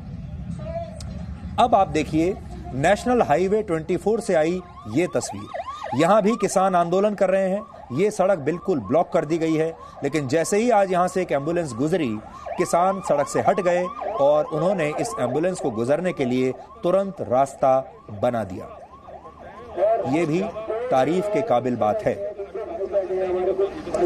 अब आप देखिए नेशनल हाईवे 24 से आई ये तस्वीर। यहां भी किसान आंदोलन कर रहे हैं, ये सड़क बिल्कुल ब्लॉक कर दी गई है, लेकिन जैसे ही आज यहां से एक एम्बुलेंस गुजरी, किसान सड़क से हट गए और उन्होंने इस एम्बुलेंस को गुजरने के लिए तुरंत रास्ता बना दिया। ये भी तारीफ के काबिल बात है।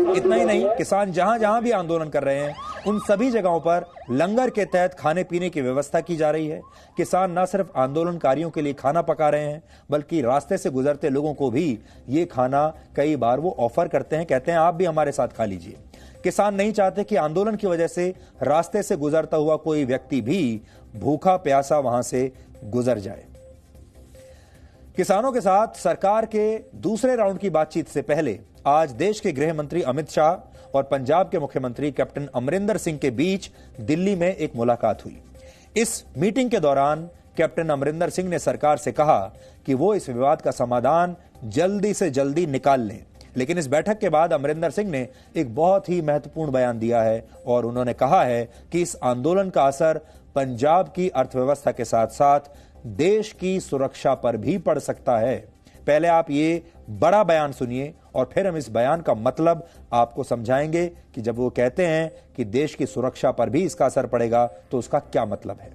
इतना ही नहीं, किसान जहां जहां भी आंदोलन कर रहे हैं उन सभी जगहों पर लंगर के तहत खाने पीने की व्यवस्था की जा रही है। किसान न सिर्फ आंदोलनकारियों के लिए खाना पका रहे हैं, बल्कि रास्ते से गुजरते लोगों को भी ये खाना कई बार वो ऑफर करते हैं, कहते हैं आप भी हमारे साथ खा लीजिए। किसान नहीं चाहते कि आंदोलन की वजह से रास्ते से गुजरता हुआ कोई व्यक्ति भी भूखा प्यासा वहां से गुजर जाए। किसानों के साथ सरकार के दूसरे राउंड की बातचीत से पहले आज देश के गृह मंत्री अमित शाह और पंजाब के मुख्यमंत्री कैप्टन अमरिंदर सिंह के बीच दिल्ली में एक मुलाकात हुई। इस मीटिंग के दौरान कैप्टन अमरिंदर सिंह ने सरकार से कहा कि वो इस विवाद का समाधान जल्दी से जल्दी निकाल लें। लेकिन इस बैठक के बाद अमरिंदर सिंह ने एक बहुत ही महत्वपूर्ण बयान दिया है और उन्होंने कहा है कि इस आंदोलन का असर पंजाब की अर्थव्यवस्था के साथ साथ देश की सुरक्षा पर भी पड़ सकता है। पहले आप ये बड़ा बयान सुनिए और फिर हम इस बयान का मतलब आपको समझाएंगे कि जब वो कहते हैं कि देश की सुरक्षा पर भी इसका असर पड़ेगा तो उसका क्या मतलब है।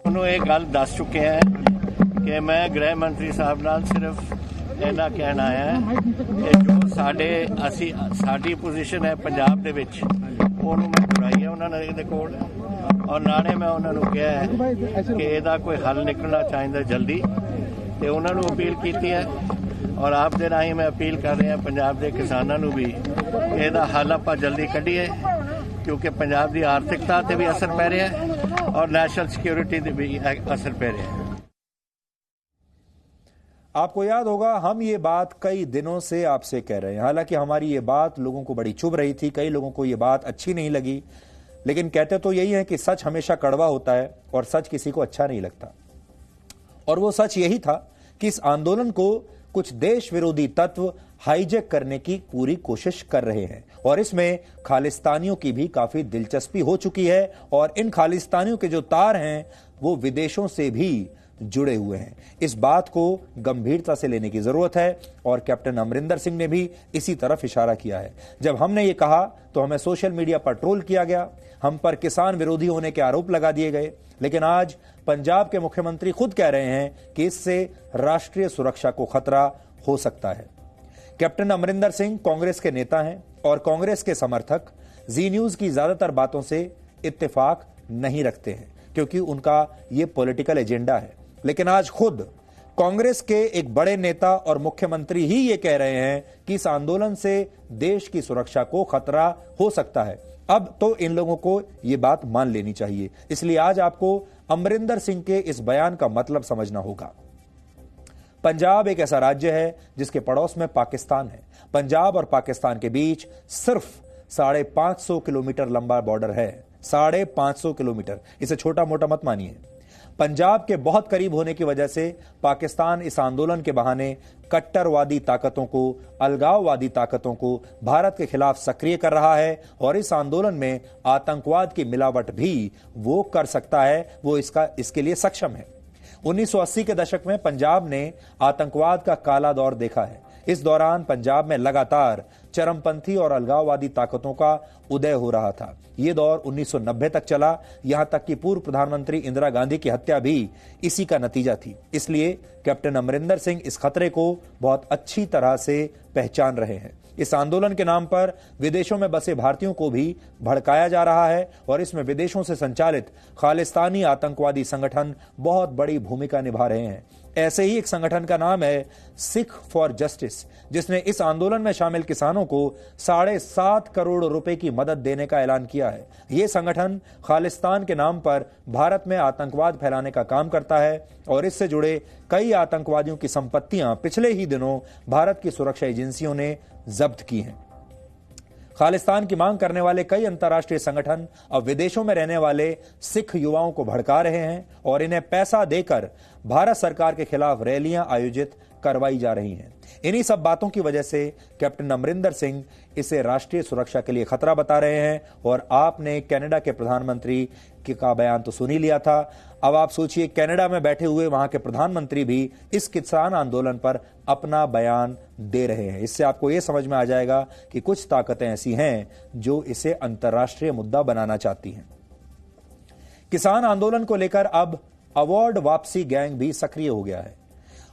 उन्होंने एक गल दस चुके हैं कि मैं गृह मंत्री साहब नाल सिर्फ इन्ना कहना है कि जो साडी पोजीशन है पंजाब दे विच ਉਹਨੂੰ मैं ਦੁਹਰਾਈ है उन्होंने ਇਹਦੇ ਕੋਲ और नाले मैं उन्होंने कहा है कि ਇਹਦਾ कोई हल निकलना चाहिए जल्दी ਤੇ ਉਹਨਾਂ ਨੂੰ अपील की है और आप दे राही मैं अपील कर रहा पंजाब के किसानों ਨੂੰ भी ਇਹਦਾ हल ਆਪਾਂ जल्दी ਕੱਢੀਏ क्योंकि पंजाब की आर्थिकता ਤੇ भी असर पै रहा है और नेशनल सिक्योरिटी ਤੇ भी असर पै रहा है। आपको याद होगा हम ये बात कई दिनों से आपसे कह रहे हैं, हालांकि हमारी ये बात लोगों को बड़ी चुभ रही थी, कई लोगों को ये बात अच्छी नहीं लगी, लेकिन कहते तो यही है कि सच हमेशा कड़वा होता है और सच किसी को अच्छा नहीं लगता। और वो सच यही था कि इस आंदोलन को कुछ देश विरोधी तत्व हाईजैक करने की पूरी कोशिश कर रहे हैं और इसमें खालिस्तानियों की भी काफी दिलचस्पी हो चुकी है और इन खालिस्तानियों के जो तार हैं वो विदेशों से भी जुड़े हुए हैं। इस बात को गंभीरता से लेने की जरूरत है और कैप्टन अमरिंदर सिंह ने भी इसी तरफ इशारा किया है। जब हमने ये कहा तो हमें सोशल मीडिया पर ट्रोल किया गया, हम पर किसान विरोधी होने के आरोप लगा दिए गए, लेकिन आज पंजाब के मुख्यमंत्री खुद कह रहे हैं कि इससे राष्ट्रीय सुरक्षा को खतरा हो सकता है। कैप्टन अमरिंदर सिंह कांग्रेस के नेता हैं और कांग्रेस के समर्थक जी न्यूज की ज्यादातर बातों से इत्तेफाक नहीं रखते हैं क्योंकि उनका ये पॉलिटिकल एजेंडा है। लेकिन आज खुद कांग्रेस के एक बड़े नेता और मुख्यमंत्री ही ये कह रहे हैं कि इस आंदोलन से देश की सुरक्षा को खतरा हो सकता है। अब तो इन लोगों को ये बात मान लेनी चाहिए। इसलिए आज आपको अमरिंदर सिंह के इस बयान का मतलब समझना होगा। पंजाब एक ऐसा राज्य है जिसके पड़ोस में पाकिस्तान है। पंजाब और पाकिस्तान के बीच सिर्फ 550 किलोमीटर लंबा बॉर्डर है। 550 किलोमीटर, इसे छोटा मोटा मत मानिए। पंजाब के बहुत करीब होने की वजह से पाकिस्तान इस आंदोलन के बहाने कट्टरवादी ताकतों को, अलगाववादी ताकतों को भारत के खिलाफ सक्रिय कर रहा है और इस आंदोलन में आतंकवाद की मिलावट भी वो कर सकता है, वो इसके लिए सक्षम है। 1980 के दशक में पंजाब ने आतंकवाद का काला दौर देखा है। इस दौरान पंजाब में लगातार चरमपंथी और अलगाववादी ताकतों का उदय हो रहा था। यह दौर 1990 तक चला, यहां तक कि पूर्व प्रधानमंत्री इंदिरा गांधी की हत्या भी इसी का नतीजा थी। इसलिए कैप्टन अमरिंदर सिंह इस खतरे को बहुत अच्छी तरह से पहचान रहे हैं। इस आंदोलन के नाम पर विदेशों में बसे भारतीयों को भी भड़काया जा रहा है और इसमें विदेशों से संचालित खालिस्तानी आतंकवादी संगठन बहुत बड़ी भूमिका निभा रहे हैं। ऐसे ही एक संगठन का नाम है सिख फॉर जस्टिस, जिसने इस आंदोलन में शामिल किसानों को 7.5 करोड़ रुपए की मदद देने का ऐलान किया है। यह संगठन खालिस्तान के नाम पर भारत में आतंकवाद फैलाने का काम करता है और इससे जुड़े कई आतंकवादियों की संपत्तियां पिछले ही दिनों भारत की सुरक्षा एजेंसियों ने जब्त की हैं। खालिस्तान की मांग करने वाले कई अंतर्राष्ट्रीय संगठन अब विदेशों में रहने वाले सिख युवाओं को भड़का रहे हैं और इन्हें पैसा देकर भारत सरकार के खिलाफ रैलियां आयोजित करवाई जा रही हैं। इन्हीं सब बातों की वजह से कैप्टन अमरिंदर सिंह इसे राष्ट्रीय सुरक्षा के लिए खतरा बता रहे हैं और आपने कनाडा के प्रधानमंत्री का बयान तो सुन ही लिया था। अब आप सोचिए, कनाडा में बैठे हुए वहां के प्रधानमंत्री भी इस किसान आंदोलन पर अपना बयान दे रहे हैं। इससे आपको यह समझ में आ जाएगा कि कुछ ताकतें ऐसी हैं जो इसे अंतर्राष्ट्रीय मुद्दा बनाना चाहती हैं। किसान आंदोलन को लेकर अब अवार्ड वापसी गैंग भी सक्रिय हो गया है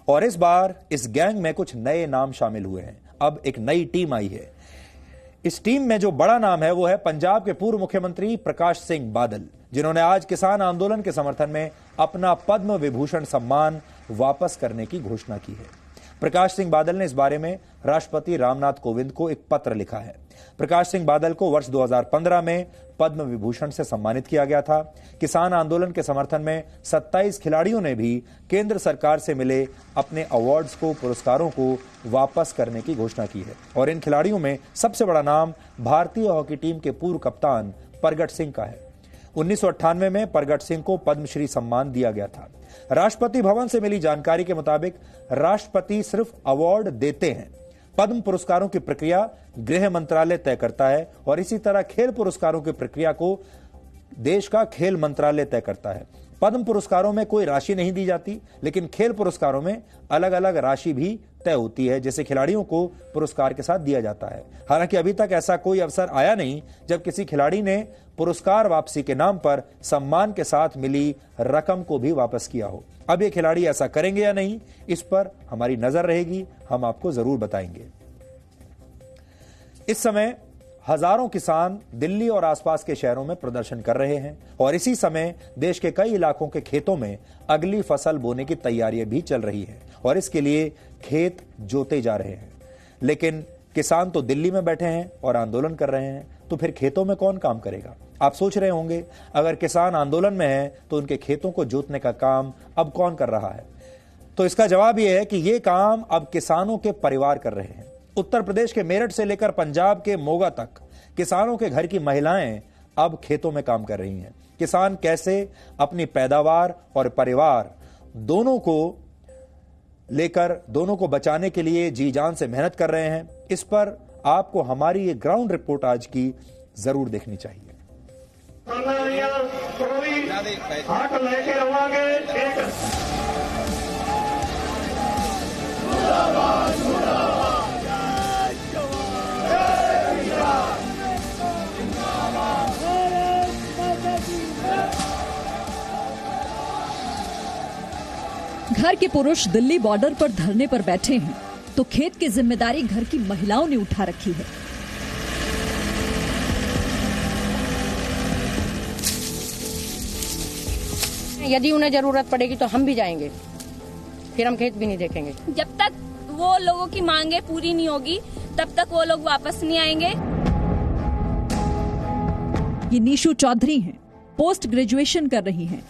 और इस बार इस गैंग में कुछ नए नाम शामिल हुए हैं। अब एक नई टीम आई है। इस टीम में जो बड़ा नाम है वो है पंजाब के पूर्व मुख्यमंत्री प्रकाश सिंह बादल, जिन्होंने आज किसान आंदोलन के समर्थन में अपना पद्म विभूषण सम्मान वापस करने की घोषणा की है। प्रकाश सिंह बादल ने इस बारे में राष्ट्रपति रामनाथ कोविंद को एक पत्र लिखा है। प्रकाश सिंह बादल को वर्ष 2015 में पद्म विभूषण से सम्मानित किया गया था। किसान आंदोलन के समर्थन में 27 खिलाड़ियों ने भी केंद्र सरकार से मिले अपने अवार्ड्स को, पुरस्कारों को वापस करने की घोषणा की है और इन खिलाड़ियों में सबसे बड़ा नाम भारतीय हॉकी टीम के पूर्व कप्तान परगट सिंह का है। 1998 में परगट सिंह को पद्मश्री सम्मान दिया गया था। राष्ट्रपति भवन से मिली जानकारी के मुताबिक राष्ट्रपति सिर्फ अवार्ड देते हैं। पद्म पुरस्कारों की प्रक्रिया गृह मंत्रालय तय करता है और इसी तरह खेल पुरस्कारों की प्रक्रिया को देश का खेल मंत्रालय तय करता है। पद्म पुरस्कारों में कोई राशि नहीं दी जाती, लेकिन खेल पुरस्कारों में अलग अलग राशि भी तय होती है, जैसे खिलाड़ियों को पुरस्कार के साथ दिया जाता है। हालांकि अभी तक ऐसा कोई अवसर आया नहीं जब किसी खिलाड़ी ने पुरस्कार वापसी के नाम पर सम्मान के साथ मिली रकम को भी वापस किया हो। अब ये खिलाड़ी ऐसा करेंगे या नहीं, इस पर हमारी नजर रहेगी, हम आपको जरूर बताएंगे। इस समय हजारों किसान दिल्ली और आसपास के शहरों में प्रदर्शन कर रहे हैं और इसी समय देश के कई इलाकों के खेतों में अगली फसल बोने की तैयारियां भी चल रही हैं और इसके लिए खेत जोते जा रहे हैं। लेकिन किसान तो दिल्ली में बैठे हैं और आंदोलन कर रहे हैं, तो फिर खेतों में कौन काम करेगा? आप सोच रहे होंगे, अगर किसान आंदोलन में हैं तो उनके खेतों को जोतने का काम अब कौन कर रहा है? तो इसका जवाब यह है कि यह काम अब किसानों के परिवार कर रहे हैं। उत्तर प्रदेश के मेरठ से लेकर पंजाब के मोगा तक किसानों के घर की महिलाएं अब खेतों में काम कर रही हैं। किसान कैसे अपनी पैदावार और परिवार दोनों को बचाने के लिए जी जान से मेहनत कर रहे हैं, इस पर आपको हमारी ये ग्राउंड रिपोर्ट आज की जरूर देखनी चाहिए। घर के पुरुष दिल्ली बॉर्डर पर धरने पर बैठे हैं तो खेत की जिम्मेदारी घर की महिलाओं ने उठा रखी है। यदि उन्हें जरूरत पड़ेगी तो हम भी जाएंगे, फिर हम खेत भी नहीं देखेंगे। जब तक वो लोगों की मांगे पूरी नहीं होगी तब तक वो लोग वापस नहीं आएंगे। ये नीशू चौधरी हैं, पोस्ट ग्रेजुएशन कर रही हैं,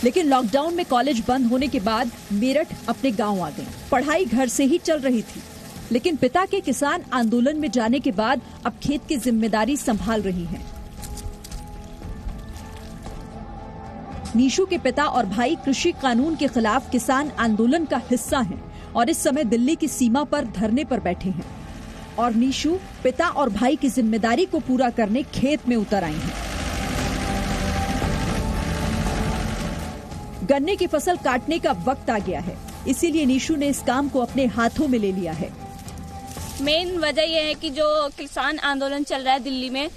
लेकिन लॉकडाउन में कॉलेज बंद होने के बाद मेरठ अपने गांव आ गई। पढ़ाई घर से ही चल रही थी, लेकिन पिता के किसान आंदोलन में जाने के बाद अब खेत की जिम्मेदारी संभाल रही हैं। नीशू के पिता और भाई कृषि कानून के खिलाफ किसान आंदोलन का हिस्सा हैं और इस समय दिल्ली की सीमा पर धरने पर बैठे हैं और नीशू पिता और भाई की जिम्मेदारी को पूरा करने खेत में उतर आई हैं। गन्ने की फसल काटने का वक्त आ गया है, इसीलिए नीशू ने इस काम को अपने हाथों में ले लिया है। मेन वजह यह है कि जो किसान आंदोलन चल रहा है दिल्ली में,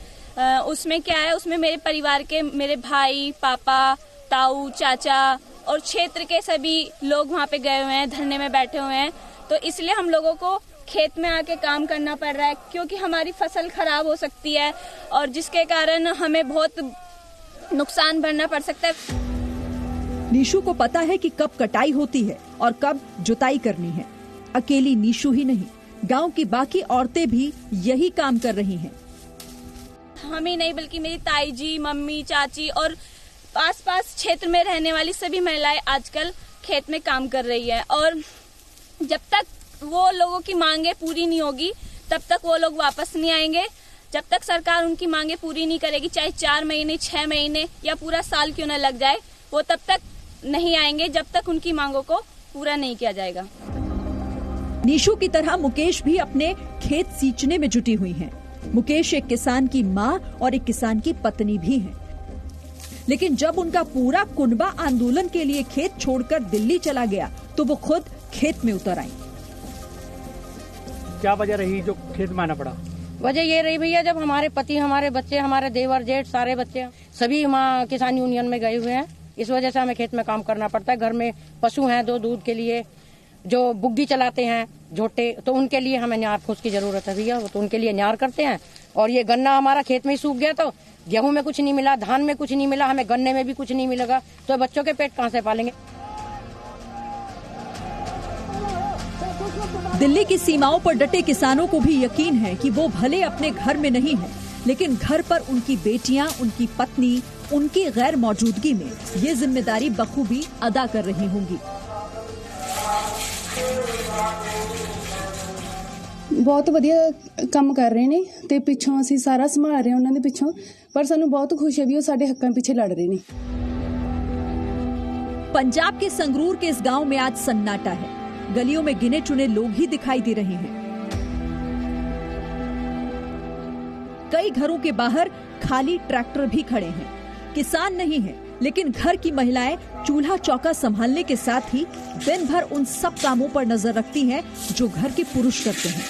उसमें क्या है, उसमें मेरे परिवार के मेरे भाई, पापा, ताऊ, चाचा और क्षेत्र के सभी लोग वहाँ पे गए हुए हैं, धरने में बैठे हुए हैं। तो इसलिए हम लोगों को खेत में आके काम करना पड़ रहा है, क्योंकि हमारी फसल खराब हो सकती है और जिसके कारण हमें बहुत नुकसान भरना पड़ सकता है। नीशू को पता है कि कब कटाई होती है और कब जुताई करनी है। अकेली नीशू ही नहीं, गांव की बाकी औरतें भी यही काम कर रही हैं। हम ही नहीं बल्कि मेरी ताई जी, मम्मी, चाची और आसपास क्षेत्र में रहने वाली सभी महिलाएं आजकल खेत में काम कर रही है। और जब तक वो लोगों की मांगे पूरी नहीं होगी तब तक वो लोग वापस नहीं आएंगे। जब तक सरकार उनकी मांगे पूरी नहीं करेगी, चाहे 4 महीने, 6 महीने या पूरा साल क्यों न लग जाए, वो तब तक नहीं आएंगे जब तक उनकी मांगों को पूरा नहीं किया जाएगा। नीशू की तरह मुकेश भी अपने खेत सींचने में जुटी हुई हैं। मुकेश एक किसान की मां और एक किसान की पत्नी भी हैं। लेकिन जब उनका पूरा कुनबा आंदोलन के लिए खेत छोड़कर दिल्ली चला गया तो वो खुद खेत में उतर आई। क्या वजह रही जो खेत में आना पड़ा? वजह ये रही भैया, जब हमारे पति, हमारे बच्चे, हमारे देवर जेठ सारे बच्चे सभी वहाँ किसान यूनियन में गए हुए हैं, इस वजह से हमें खेत में काम करना पड़ता है। घर में पशु हैं 2 दूध के लिए, जो बुग्गी चलाते हैं झोटे, तो उनके लिए हमें न्यार फूस की जरूरत है भैया, तो उनके लिए न्यार करते हैं। और ये गन्ना हमारा खेत में ही सूख गया, तो गेहूं में कुछ नहीं मिला, धान में कुछ नहीं मिला, हमें गन्ने में भी कुछ नहीं मिलेगा, तो बच्चों के पेट कहाँ से पालेंगे। दिल्ली की सीमाओं पर डटे किसानों को भी यकीन है कि वो भले अपने घर में नहीं है, लेकिन घर पर उनकी बेटियां, उनकी पत्नी, उनकी गैर मौजूदगी में ये जिम्मेदारी बखूबी अदा कर रही होंगी। बहुत ਵਧੀਆ ਕੰਮ ਕਰ ਰਹੇ ਨੇ ਤੇ ਪਿੱਛੋਂ ਅਸੀਂ ਸਾਰਾ ਸੰਭਾਲ ਰਹੇ ਉਹਨਾਂ ਦੇ ਪਿੱਛੋਂ, ਪਰ ਸਾਨੂੰ ਬਹੁਤ ਖੁਸ਼ੀ ਹੈ ਵੀ ਉਹ ਸਾਡੇ ਹੱਕਾਂ ਪਿੱਛੇ ਲੜ ਰਹੇ ਨੇ। पंजाब के संगरूर के इस गांव में आज सन्नाटा है। गलियों में गिने चुने लोग ही दिखाई दे रहे हैं। कई घरों के बाहर खाली ट्रैक्टर भी खड़े हैं। किसान नहीं है, लेकिन घर की महिलाएं चूल्हा चौका संभालने के साथ ही दिन भर उन सब कामों पर नजर रखती हैं जो घर के पुरुष करते हैं।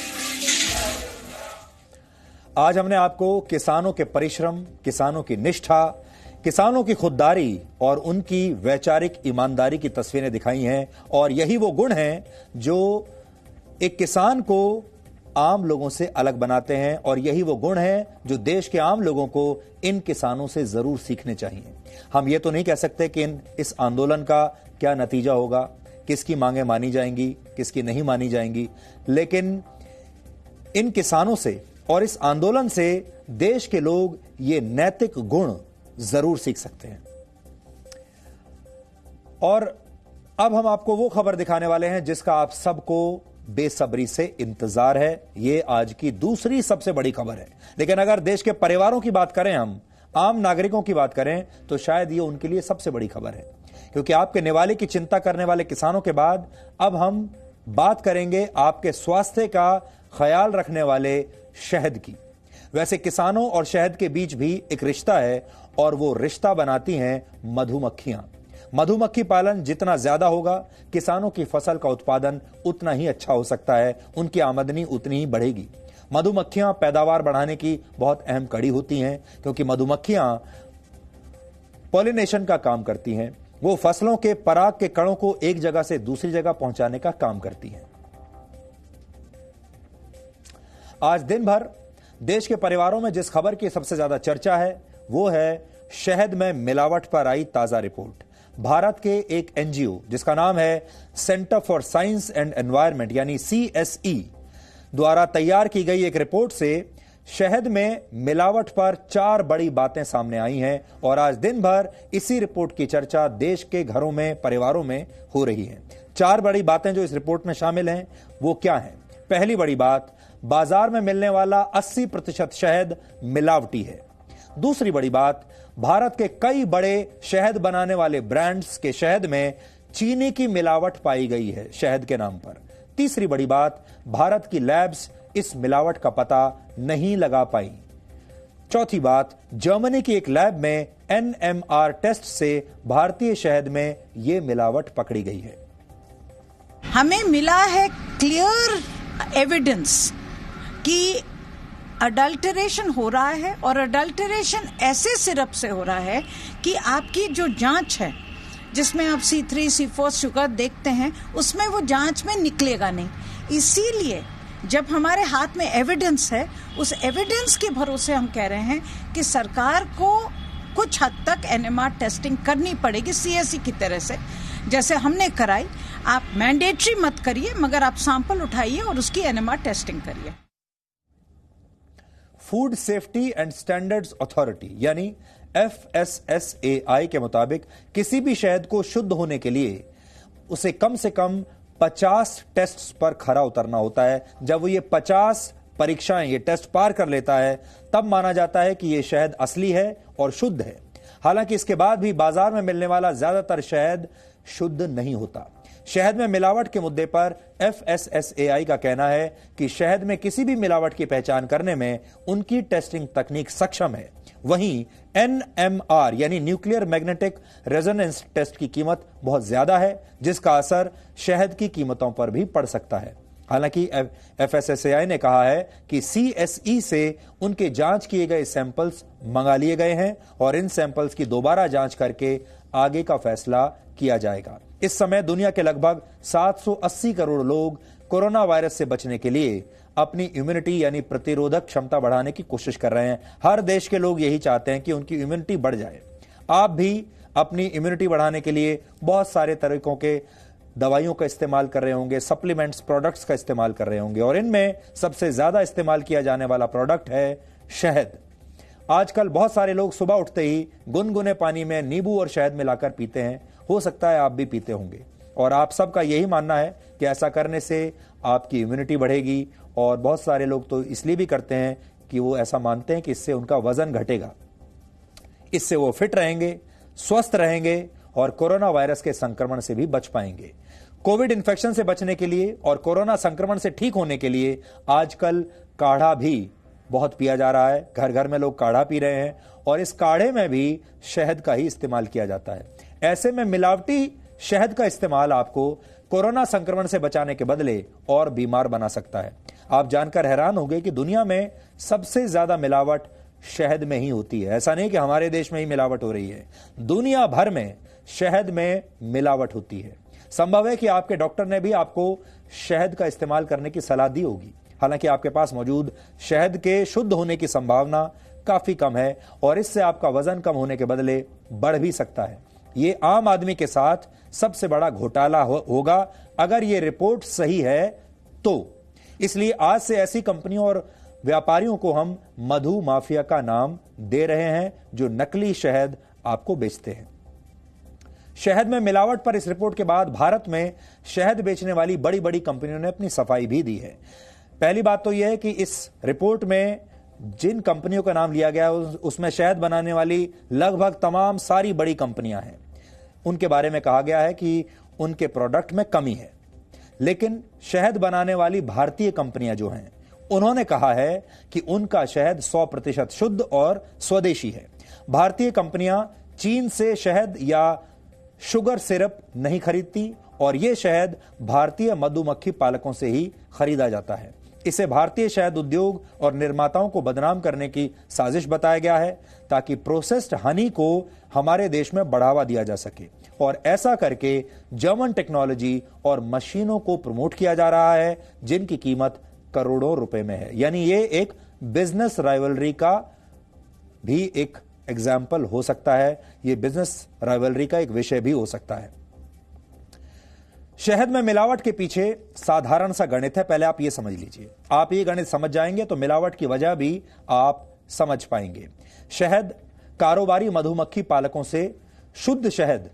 आज हमने आपको किसानों के परिश्रम, किसानों की निष्ठा, किसानों की खुददारी और उनकी वैचारिक ईमानदारी की तस्वीरें दिखाई हैं, और यही वो गुण हैं जो एक किसान को आम लोगों से अलग बनाते हैं, और यही वो गुण हैं जो देश के आम लोगों को इन किसानों से जरूर सीखने चाहिए। हम ये तो नहीं कह सकते कि इस आंदोलन का क्या नतीजा होगा, किसकी मांगें मानी जाएंगी, किसकी नहीं मानी जाएंगी, लेकिन इन किसानों से और इस आंदोलन से देश के लोग ये नैतिक गुण जरूर सीख सकते हैं। और अब हम आपको वो खबर दिखाने वाले हैं जिसका आप सबको बेसब्री से इंतजार है। ये आज की दूसरी सबसे बड़ी खबर है। लेकिन अगर देश के परिवारों की बात करें, हम आम नागरिकों की बात करें, तो शायद ये उनके लिए सबसे बड़ी खबर है, क्योंकि आपके निवाले की चिंता करने वाले किसानों के बाद अब हम बात करेंगे आपके स्वास्थ्य का ख्याल रखने वाले शहद की। वैसे किसानों और शहद के बीच भी एक रिश्ता है, और वो रिश्ता बनाती हैं मधुमक्खियां। मधुमक्खी पालन जितना ज्यादा होगा, किसानों की फसल का उत्पादन उतना ही अच्छा हो सकता है, उनकी आमदनी उतनी ही बढ़ेगी। मधुमक्खियां पैदावार बढ़ाने की बहुत अहम कड़ी होती हैं, क्योंकि मधुमक्खियां पॉलिनेशन का काम करती हैं। वो फसलों के पराग के कणों को एक जगह से दूसरी जगह पहुंचाने का काम करती हैं। आज दिन भर देश के परिवारों में जिस खबर की सबसे ज्यादा चर्चा है, वो है शहद में मिलावट पर आई ताजा रिपोर्ट। भारत के एक एनजीओ जिसका नाम है centre for science and environment यानी CSE द्वारा तैयार की गई एक रिपोर्ट से शहद में मिलावट पर 4 बड़ी बातें सामने आई हैं, और आज दिन भर इसी रिपोर्ट की चर्चा देश के घरों में, परिवारों में हो रही है। 4 बड़ी बातें जो इस रिपोर्ट में शामिल हैं वो क्या हैं? पहली बड़ी बात, बाजार में मिलने वाला 80% शहद मिलावटी है। दूसरी बड़ी बात, भारत के कई बड़े शहद बनाने वाले ब्रांड्स के शहद में चीनी की मिलावट पाई गई है शहद के नाम पर। तीसरी बड़ी बात, भारत की लैब्स इस मिलावट का पता नहीं लगा पाई। चौथी बात, जर्मनी की एक लैब में NMR टेस्ट से भारतीय शहद में यह मिलावट पकड़ी गई है। हमें मिला है क्लियर एविडेंस कि अडल्टरेशन हो रहा है, और अडल्टरेशन ऐसे सिरप से हो रहा है कि आपकी जो जांच है, जिसमें आप C3, C4 शुगर देखते हैं, उसमें वो जांच में निकलेगा नहीं। इसीलिए जब हमारे हाथ में एविडेंस है, उस एविडेंस के भरोसे हम कह रहे हैं कि सरकार को कुछ हद तक NMR टेस्टिंग करनी पड़ेगी CSE की तरह से, जैसे हमने कराई। आप मैंडेटरी मत करिए, मगर आप सैंपल उठाइए और उसकी NMR टेस्टिंग करिए। Food safety and standards authority यानी FSSAI के मुताबिक किसी भी शहद को शुद्ध होने के लिए उसे कम से कम 50 टेस्ट्स पर खरा उतरना होता है। जब वो ये 50 परीक्षाएं, ये टेस्ट पार कर लेता है, तब माना जाता है कि ये शहद असली है और शुद्ध है। हालांकि इसके बाद भी बाजार में मिलने वाला ज्यादातर शहद शुद्ध नहीं होता। शहद में मिलावट के मुद्दे पर FSSAI का कहना है कि शहद में किसी भी मिलावट की पहचान करने में उनकी टेस्टिंग तकनीक सक्षम है। वहीं NMR यानी न्यूक्लियर मैग्नेटिक रेजोनेंस टेस्ट की कीमत बहुत ज्यादा है, जिसका असर शहद की कीमतों पर भी पड़ सकता है। हालांकि FSSAI ने कहा है कि CSE से उनके जांच किए गए सैंपल्स मंगा लिए गए हैं, और इन सैंपल्स की दोबारा जांच करके आगे का फैसला किया जाएगा। इस समय दुनिया के लगभग 780 करोड़ लोग कोरोना वायरस से बचने के लिए अपनी इम्यूनिटी यानी प्रतिरोधक क्षमता बढ़ाने की कोशिश कर रहे हैं। हर देश के लोग यही चाहते हैं कि उनकी इम्यूनिटी बढ़ जाए। आप भी अपनी इम्यूनिटी बढ़ाने के लिए बहुत सारे तरीकों के दवाइयों का इस्तेमाल कर रहे होंगे, सप्लीमेंट्स, प्रोडक्ट्स का इस्तेमाल कर रहे होंगे, और इनमें सबसे ज्यादा इस्तेमाल किया जाने वाला प्रोडक्ट है शहद। आजकल बहुत सारे लोग सुबह उठते ही गुनगुने पानी में नींबू और शहद मिलाकर पीते हैं। हो सकता है आप भी पीते होंगे, और आप सबका यही मानना है कि ऐसा करने से आपकी इम्यूनिटी बढ़ेगी, और बहुत सारे लोग तो इसलिए भी करते हैं कि वो ऐसा मानते हैं कि इससे उनका वजन घटेगा, इससे वो फिट रहेंगे, स्वस्थ रहेंगे, और कोरोना वायरस के संक्रमण से भी बच पाएंगे। कोविड इन्फेक्शन से बचने के लिए और कोरोना संक्रमण से ठीक होने के लिए आजकल काढ़ा भी बहुत पिया जा रहा है। घर घर में लोग काढ़ा पी रहे हैं, और इस काढ़े में भी शहद का ही इस्तेमाल किया जाता है। ऐसे में मिलावटी शहद का इस्तेमाल आपको कोरोना संक्रमण से बचाने के बदले और बीमार बना सकता है। आप जानकर हैरान होंगे कि दुनिया में सबसे ज्यादा मिलावट शहद में ही होती है। ऐसा नहीं कि हमारे देश में ही मिलावट हो रही है, दुनिया भर में शहद में मिलावट होती है। संभव है कि आपके डॉक्टर ने भी आपको शहद का इस्तेमाल करने की सलाह दी होगी। हालांकि आपके पास मौजूद शहद के शुद्ध होने की संभावना काफी कम है, और इससे आपका वजन कम होने के बदले बढ़ भी सकता है। ये आम आदमी के साथ सबसे बड़ा घोटाला होगा अगर ये रिपोर्ट सही है तो। इसलिए आज से ऐसी कंपनियों और व्यापारियों को हम मधु माफिया का नाम दे रहे हैं जो नकली शहद आपको बेचते हैं। शहद में मिलावट पर इस रिपोर्ट के बाद भारत में शहद बेचने वाली बड़ी बड़ी कंपनियों ने अपनी सफाई भी दी है। पहली बात तो यह है कि इस रिपोर्ट में जिन कंपनियों का नाम लिया गया है उसमें शहद बनाने वाली लगभग तमाम सारी बड़ी कंपनियां हैं। उनके बारे में कहा गया है कि उनके प्रोडक्ट में कमी है, लेकिन शहद बनाने वाली भारतीय कंपनियां जो हैं उन्होंने कहा है कि उनका शहद 100% शुद्ध और स्वदेशी है। भारतीय कंपनियां चीन से शहद या शुगर सिरप नहीं खरीदती और यह शहद भारतीय मधुमक्खी पालकों से ही खरीदा जाता है। इसे भारतीय शहद उद्योग और निर्माताओं को बदनाम करने की साजिश बताया गया है ताकि प्रोसेस्ड हनी को हमारे देश में बढ़ावा दिया जा सके, और ऐसा करके जर्मन टेक्नोलॉजी और मशीनों को प्रमोट किया जा रहा है जिनकी कीमत करोड़ों रुपए में है। यानी ये एक बिजनेस राइवलरी का भी एक एग्जाम्पल हो सकता है, ये बिजनेस राइवलरी का एक विषय भी हो सकता है। शहद में मिलावट के पीछे साधारण सा गणित है, पहले आप ये समझ लीजिए। आप ये गणित समझ जाएंगे तो मिलावट की वजह भी आप समझ पाएंगे। शहद कारोबारी मधुमक्खी पालकों से शुद्ध शहद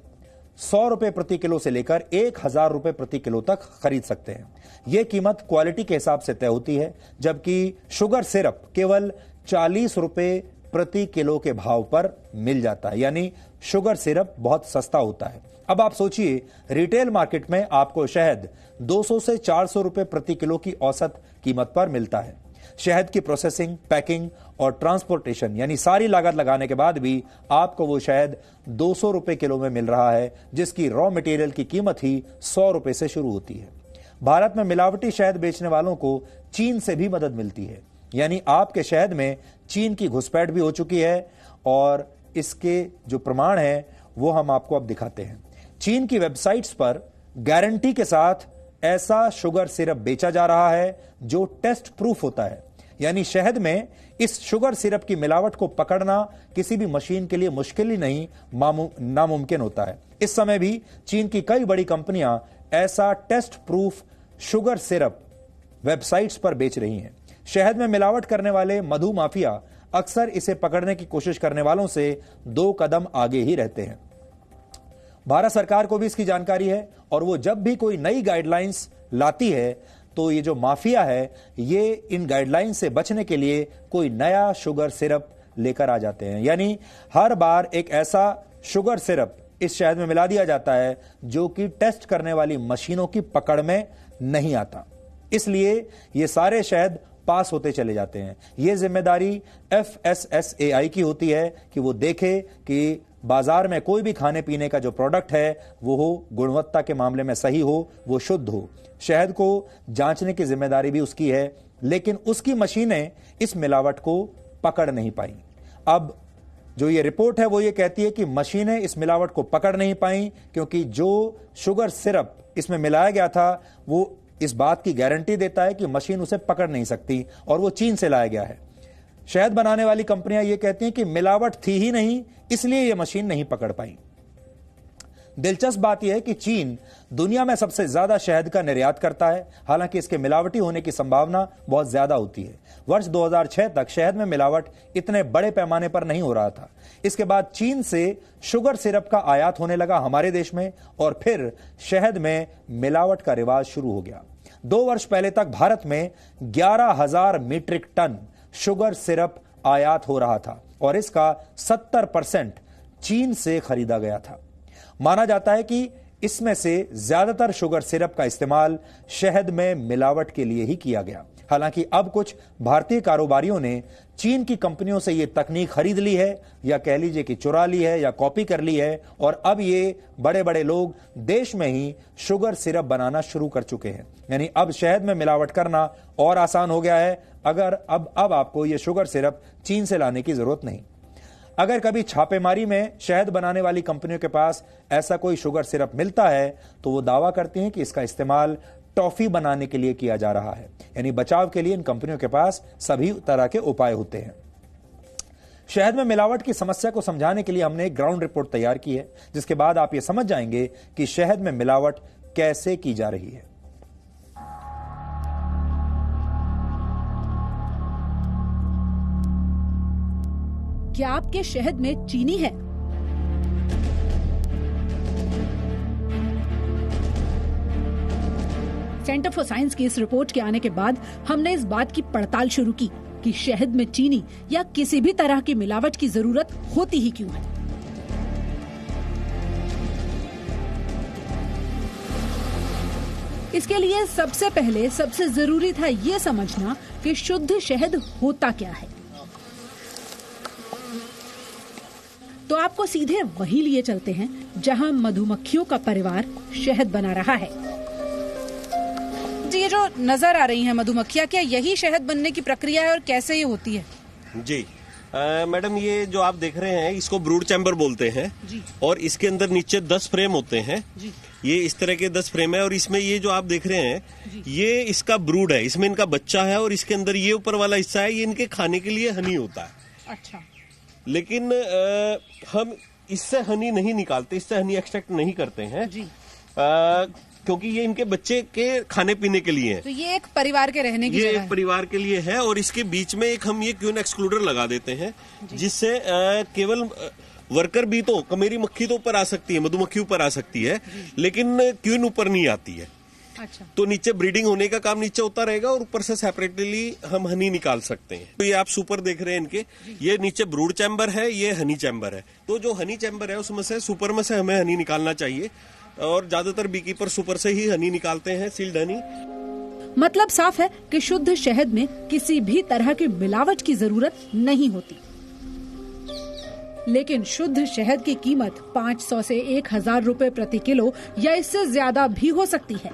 100 रुपए प्रति किलो से लेकर 1000 रुपए प्रति किलो तक खरीद सकते हैं। यह कीमत क्वालिटी के हिसाब से तय होती है, जबकि शुगर सिरप केवल 40 रुपए प्रति किलो के भाव पर मिल जाता है। यानी शुगर सिरप बहुत सस्ता होता है। अब आप सोचिए, रिटेल मार्केट में आपको शहद 200 से 400 रुपए प्रति किलो की औसत कीमत पर मिलता है। शहद की प्रोसेसिंग, पैकिंग और ट्रांसपोर्टेशन यानी सारी लागत लगाने के बाद भी आपको वो शहद 200 रुपए किलो में मिल रहा है, जिसकी रॉ मटेरियल की कीमत ही 100 रुपए से शुरू होती है। भारत में मिलावटी शहद बेचने वालों को चीन से भी मदद मिलती है, यानी आपके शहद में चीन की घुसपैठ भी हो चुकी है, और इसके जो प्रमाण है वो हम आपको अब दिखाते हैं। चीन की वेबसाइट्स पर गारंटी के साथ ऐसा शुगर सिरप बेचा जा रहा है जो टेस्ट प्रूफ होता है, यानी शहद में इस शुगर सिरप की मिलावट को पकड़ना किसी भी मशीन के लिए मुश्किल ही नहीं, नामुमकिन होता है। इस समय भी चीन की कई बड़ी कंपनियां ऐसा test proof sugar syrup websites पर बेच रही हैं। शहद में मिलावट करने वाले मधु माफिया अक्सर इसे पकड़ने की कोशिश करने वालों से 2 कदम आगे ही रहते हैं। भारत सरकार को भी इसकी जानकारी है, और वो जब भी कोई नई गाइडलाइंस लाती है तो ये जो माफिया है ये इन गाइडलाइंस से बचने के लिए कोई नया शुगर सिरप लेकर आ जाते हैं। यानी हर बार एक ऐसा शुगर सिरप इस शहद में मिला दिया जाता है जो कि टेस्ट करने वाली मशीनों की पकड़ में नहीं आता, इसलिए ये सारे शहद पास होते चले जाते हैं। यह जिम्मेदारी FSSAI की होती है कि वो देखे कि बाजार में कोई भी खाने पीने का जो प्रोडक्ट है वो हो गुणवत्ता के मामले में सही हो, वो शुद्ध हो। शहद को जांचने की जिम्मेदारी भी उसकी है, लेकिन उसकी मशीनें इस मिलावट को पकड़ नहीं पाई। अब जो ये रिपोर्ट है वो ये कहती है कि मशीनें इस मिलावट को पकड़ नहीं पाई क्योंकि जो शुगर सिरप इसमें मिलाया गया था वो इस बात की गारंटी देता है कि मशीन उसे पकड़ नहीं सकती, और वो चीन से लाया गया है। शहद बनाने वाली कंपनियां ये कहती हैं कि मिलावट थी ही नहीं, इसलिए यह मशीन नहीं पकड़ पाई। दिलचस्प बात यह है कि चीन दुनिया में सबसे ज्यादा शहद का निर्यात करता है, हालांकि इसके मिलावटी होने की संभावना बहुत ज्यादा होती है। वर्ष 2006 तक शहद में मिलावट इतने बड़े पैमाने पर नहीं हो रहा था। इसके बाद चीन से शुगर सिरप का आयात होने लगा हमारे देश में, और फिर शहद में मिलावट का रिवाज शुरू हो गया। 2 वर्ष पहले तक भारत में 11,000 मीट्रिक टन शुगर सिरप आयात हो रहा था, और इसका 70% चीन से खरीदा गया था। माना जाता है कि इसमें से ज्यादातर शुगर सिरप का इस्तेमाल शहद में मिलावट के लिए ही किया गया। हालांकि अब कुछ भारतीय कारोबारियों ने चीन की कंपनियों से यह तकनीक खरीद ली है, या कह लीजिए कि चुरा ली है या कॉपी कर ली है, और अब ये बड़े बड़े लोग देश में ही शुगर सिरप बनाना शुरू कर चुके हैं। यानी अब शहद में मिलावट करना और आसान हो गया है। अगर अब आपको यह शुगर सिरप चीन से लाने की जरूरत नहीं। अगर कभी छापेमारी में शहद बनाने वाली कंपनियों के पास ऐसा कोई शुगर सिरप मिलता है तो वो दावा करती हैं कि इसका इस्तेमाल टॉफी बनाने के लिए किया जा रहा है। यानी बचाव के लिए इन कंपनियों के पास सभी तरह के उपाय होते हैं। शहद में मिलावट की समस्या को समझाने के लिए हमने एक ग्राउंड रिपोर्ट तैयार की है, जिसके बाद आप ये समझ जाएंगे कि शहद में मिलावट कैसे की जा रही है। क्या आपके शहद में चीनी है? सेंटर फॉर साइंस की इस रिपोर्ट के आने के बाद हमने इस बात की पड़ताल शुरू की कि शहद में चीनी या किसी भी तरह की मिलावट की जरूरत होती ही क्यों है। इसके लिए सबसे पहले सबसे जरूरी था ये समझना कि शुद्ध शहद होता क्या है। तो आपको सीधे वही लिए चलते हैं जहां मधुमक्खियों का परिवार शहद बना रहा है। जी, ये जो नजर आ रही हैं मधुमक्खियां, क्या यही शहद बनने की प्रक्रिया है और कैसे ये होती है? जी मैडम, ये जो आप देख रहे हैं इसको ब्रूड चैम्बर बोलते हैं जी। और इसके अंदर नीचे 10 फ्रेम होते हैं जी। ये इस तरह के 10 फ्रेम है और इसमें ये जो आप देख रहे हैं ये इसका ब्रूड है, इसमें इनका बच्चा है और इसके अंदर ये ऊपर वाला हिस्सा है, ये इनके खाने के लिए हनी होता है। अच्छा। लेकिन हम इससे हनी नहीं निकालते, इससे हनी एक्सट्रैक्ट नहीं करते हैं जी। क्योंकि ये इनके बच्चे के खाने पीने के लिए है। तो ये एक परिवार के रहने की ये जगह एक परिवार के लिए है और इसके बीच में एक हम ये क्यून एक्सक्लूडर लगा देते हैं जिससे केवल वर्कर भी तो, कमेरी मक्खी तो ऊपर आ सकती है, मधुमक्खी ऊपर आ सकती है, लेकिन क्यून ऊपर नहीं आती है। अच्छा। तो नीचे ब्रीडिंग होने का काम नीचे होता रहेगा और ऊपर से सेपरेटली हम हनी निकाल सकते हैं। तो ये आप सुपर देख रहे हैं इनके, ये नीचे ब्रूड चैम्बर है, ये हनी चैम्बर है। तो जो हनी चैम्बर है उसमें से सुपर में से हमें हनी निकालना चाहिए और ज्यादातर बीकीपर सुपर से ही हनी निकालते हैं, सील्ड हनी। मतलब साफ है कि शुद्ध शहद में किसी भी तरह की मिलावट की जरूरत नहीं होती। लेकिन शुद्ध शहद की कीमत 500 से 1000 रुपए प्रति किलो या इससे ज्यादा भी हो सकती है।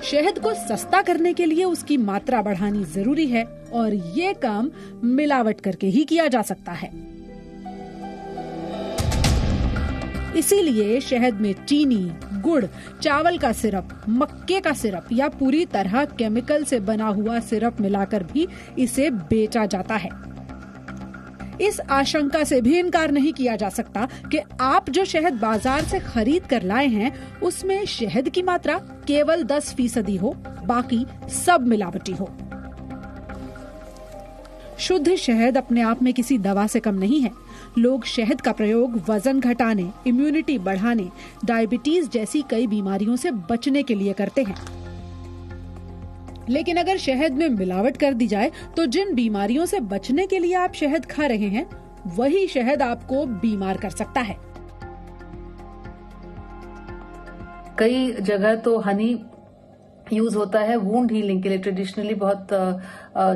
शहद को सस्ता करने के लिए उसकी मात्रा बढ़ानी जरूरी है और ये काम मिलावट करके ही किया जा सकता है। इसीलिए शहद में चीनी, गुड़, चावल का सिरप, मक्के का सिरप या पूरी तरह केमिकल से बना हुआ सिरप मिलाकर भी इसे बेचा जाता है। इस आशंका से भी इनकार नहीं किया जा सकता कि आप जो शहद बाजार से खरीद कर लाए हैं उसमें शहद की मात्रा केवल 10% हो, बाकी सब मिलावटी हो। शुद्ध शहद अपने आप में किसी दवा से कम नहीं है। लोग शहद का प्रयोग वजन घटाने, इम्यूनिटी बढ़ाने, डायबिटीज जैसी कई बीमारियों से बचने के लिए करते हैं। लेकिन अगर शहद में मिलावट कर दी जाए तो जिन बीमारियों से बचने के लिए आप शहद खा रहे हैं वही शहद आपको बीमार कर सकता है। कई जगह तो हनी यूज होता है वुंड हीलिंग के लिए। ट्रेडिशनली बहुत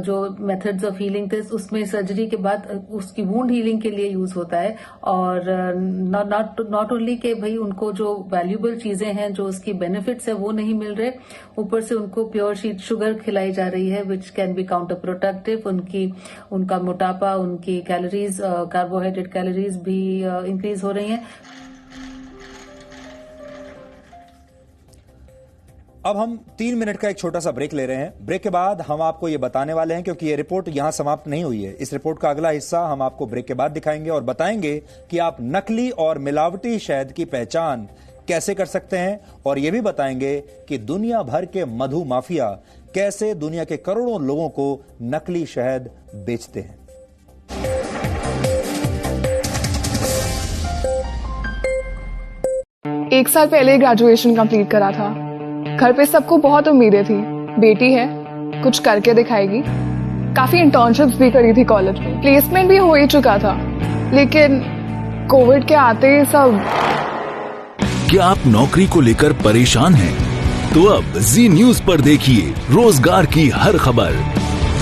जो मेथड्स ऑफ हीलिंग थे उसमें सर्जरी के बाद उसकी वुंड हीलिंग के लिए यूज होता है। और नॉट ओनली के भाई उनको जो वैल्यूएबल चीजें हैं, जो उसकी बेनिफिट्स है वो नहीं मिल रहे, ऊपर से उनको प्योर शुगर खिलाई जा रही है which can be counter productive. उनका मोटापा, उनकी कैलोरीज, कार्बोहाइड्रेट कैलोरीज भी इंक्रीज हो रही हैं। अब हम 3 मिनट का एक छोटा सा ब्रेक ले रहे हैं। ब्रेक के बाद हम आपको ये बताने वाले हैं, क्योंकि ये रिपोर्ट यहां समाप्त नहीं हुई है, इस रिपोर्ट का अगला हिस्सा हम आपको ब्रेक के बाद दिखाएंगे और बताएंगे कि आप नकली और मिलावटी शहद की पहचान कैसे कर सकते हैं और ये भी बताएंगे कि दुनिया भर के मधु माफिया कैसे दुनिया के करोड़ों लोगों को नकली शहद बेचते हैं। एक साल पहले ग्रेजुएशन कंप्लीट करा था। घर पे सबको बहुत उम्मीदें थी, बेटी है कुछ करके दिखाएगी। काफी इंटर्नशिप्स भी करी थी कॉलेज में, प्लेसमेंट भी हो ही चुका था, लेकिन कोविड के आते ही सब। क्या आप नौकरी को लेकर परेशान हैं? तो अब जी न्यूज पर देखिए रोजगार की हर खबर।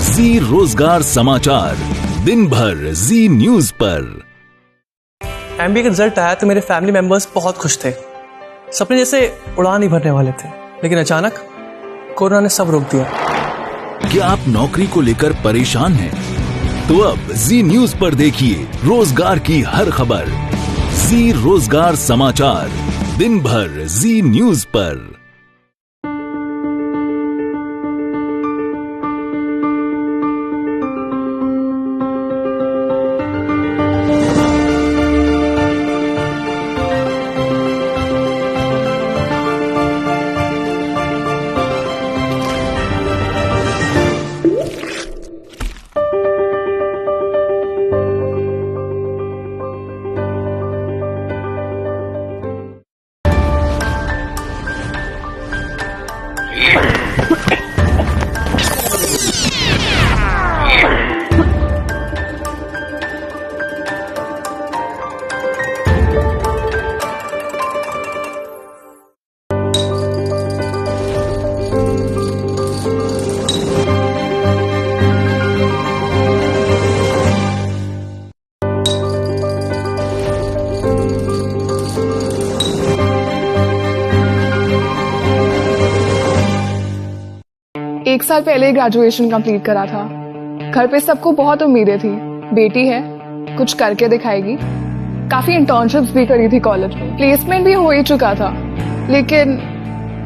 जी रोजगार समाचार, दिन भर जी न्यूज पर। एमबीए का रिजल्ट आया तो मेरे फैमिली मेंबर्स बहुत खुश थे, सपने जैसे उड़ान ही भरने वाले थे, लेकिन अचानक कोरोना ने सब रोक दिया। क्या आप नौकरी को लेकर परेशान हैं? तो अब जी न्यूज पर देखिए रोजगार की हर खबर। जी रोजगार समाचार, दिन भर जी न्यूज पर। 1 साल पहले ग्रेजुएशन कंप्लीट करा था। घर पे सबको बहुत उम्मीदें थी, बेटी है, कुछ करके दिखाएगी। काफी इंटर्नशिप्स भी करी थी कॉलेज में, प्लेसमेंट भी हो ही चुका था, लेकिन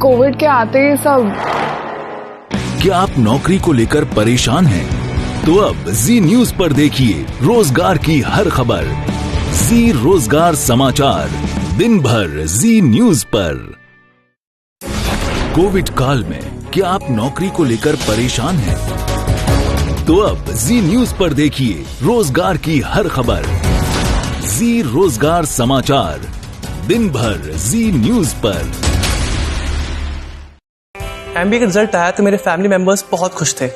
कोविड के आते ही सब। क्या आप नौकरी को लेकर परेशान हैं? तो अब जी न्यूज पर देखिए रोजगार की हर खबर। जी रोजगार समाचार, दिन भर जी न्यूज पर। कोविड काल में क्या आप नौकरी को लेकर परेशान हैं? तो अब जी न्यूज पर देखिए रोजगार की हर खबर। जी रोजगार समाचार, दिन भर जी न्यूज पर। एमबीए का रिजल्ट आया तो मेरे फैमिली मेंबर्स बहुत खुश थे,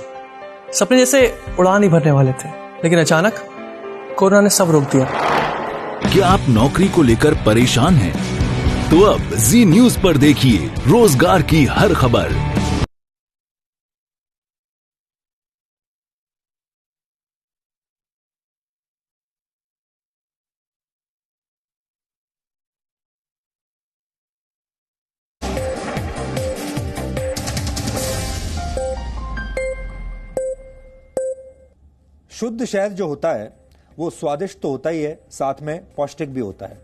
सपने जैसे उड़ान ही भरने वाले थे, लेकिन अचानक कोरोना ने सब रोक दिया। क्या आप नौकरी को लेकर परेशान हैं? तो अब जी न्यूज पर देखिए रोजगार की हर खबर। शुद्ध शहद जो होता है वो स्वादिष्ट तो होता ही है, साथ में पौष्टिक भी होता है।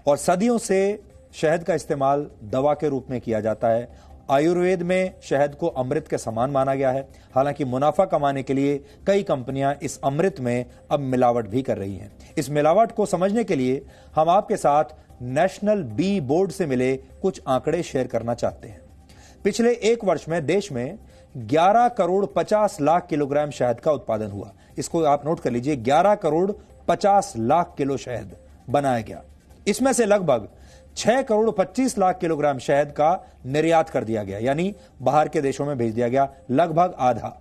और सदियों से शहद का इस्तेमाल दवा के रूप में किया जाता है। आयुर्वेद में शहद को अमृत के समान माना गया है। हालांकि मुनाफा कमाने के लिए कई कंपनियां इस अमृत में अब मिलावट भी कर रही हैं। इस मिलावट को समझने के लिए हम आपके साथ नेशनल बी बोर्ड से मिले कुछ आंकड़े शेयर करना चाहते हैं। पिछले 1 वर्ष में देश में 11 करोड़ 50 लाख किलोग्राम शहद का उत्पादन हुआ। इसको आप नोट कर लीजिए, 11 करोड़ 50 लाख किलो शहद बनाया गया। इसमें से लगभग 6 करोड़ 25 लाख किलोग्राम शहद का निर्यात कर दिया गया, यानी बाहर के देशों में भेज दिया गया, लगभग आधा।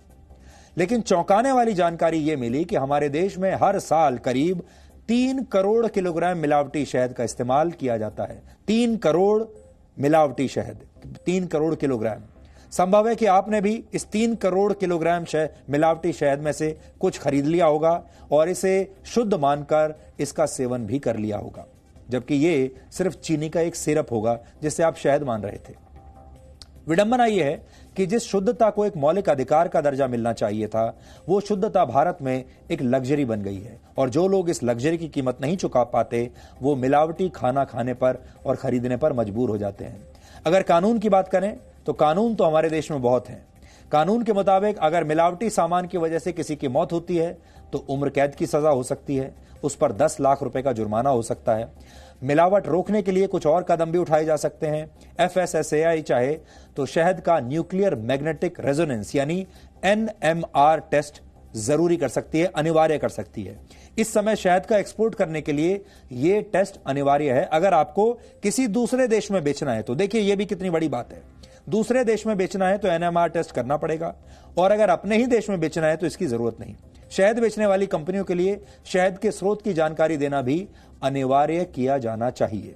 लेकिन चौंकाने वाली जानकारी यह मिली कि हमारे देश में हर साल करीब 3 करोड़ किलोग्राम मिलावटी शहद का इस्तेमाल किया जाता है। 3 करोड़ मिलावटी शहद, 3 करोड़ किलोग्राम। संभव है कि आपने भी इस 3 करोड़ किलोग्राम मिलावटी शहद में से कुछ खरीद लिया होगा और इसे शुद्ध मानकर इसका सेवन भी कर लिया होगा, जबकि ये सिर्फ चीनी का एक सिरप होगा जिसे आप शहद मान रहे थे। विडंबना यह है कि जिस शुद्धता को एक मौलिक अधिकार का दर्जा मिलना चाहिए था, वो शुद्धता भारत में एक लग्जरी बन गई है। और जो लोग इस लग्जरी की कीमत नहीं चुका पाते, वो मिलावटी खाना खाने पर और खरीदने पर मजबूर हो जाते हैं। अगर कानून की बात करें तो कानून तो हमारे देश में बहुत हैं। कानून के मुताबिक अगर मिलावटी सामान की वजह से किसी की मौत होती है तो उम्र कैद की सजा हो सकती है, उस पर 10 लाख रुपए का जुर्माना हो सकता है। मिलावट रोकने के लिए कुछ और कदम भी उठाए जा सकते हैं। FSSAI चाहे तो शहद का न्यूक्लियर मैग्नेटिक रेजोनेंस यानी NMR टेस्ट जरूरी कर सकती है, अनिवार्य कर सकती है। इस समय शहद का एक्सपोर्ट करने के लिए यह टेस्ट अनिवार्य है। अगर आपको किसी दूसरे देश में बेचना है तो देखिए यह भी कितनी बड़ी बात है। दूसरे देश में बेचना है तो NMR टेस्ट करना पड़ेगा, और अगर अपने ही देश में बेचना है तो इसकी जरूरत नहीं। शहद बेचने वाली कंपनियों के लिए शहद के स्रोत की जानकारी देना भी अनिवार्य किया जाना चाहिए।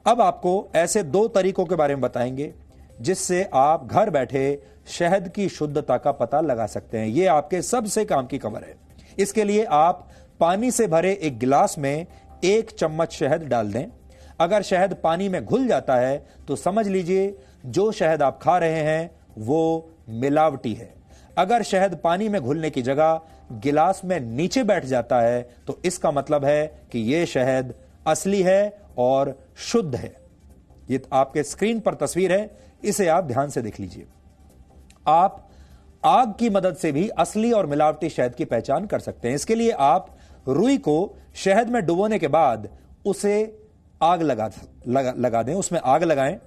अब आपको ऐसे 2 तरीकों के बारे में बताएंगे जिससे आप घर बैठे शहद की शुद्धता का पता लगा सकते हैं। यह आपके सबसे काम की खबर है। इसके लिए आप पानी से भरे एक गिलास में 1 चम्मच शहद डाल दें। अगर शहद पानी में घुल जाता है तो समझ लीजिए जो शहद आप खा रहे हैं वो मिलावटी है। अगर शहद पानी में घुलने की जगह गिलास में नीचे बैठ जाता है तो इसका मतलब है कि यह शहद असली है और शुद्ध है। ये आपके स्क्रीन पर तस्वीर है, इसे आप ध्यान से देख लीजिए। आप आग की मदद से भी असली और मिलावटी शहद की पहचान कर सकते हैं। इसके लिए आप रुई को शहद में डुबोने के बाद उसे आग लगा दें, उसमें आग लगाएं।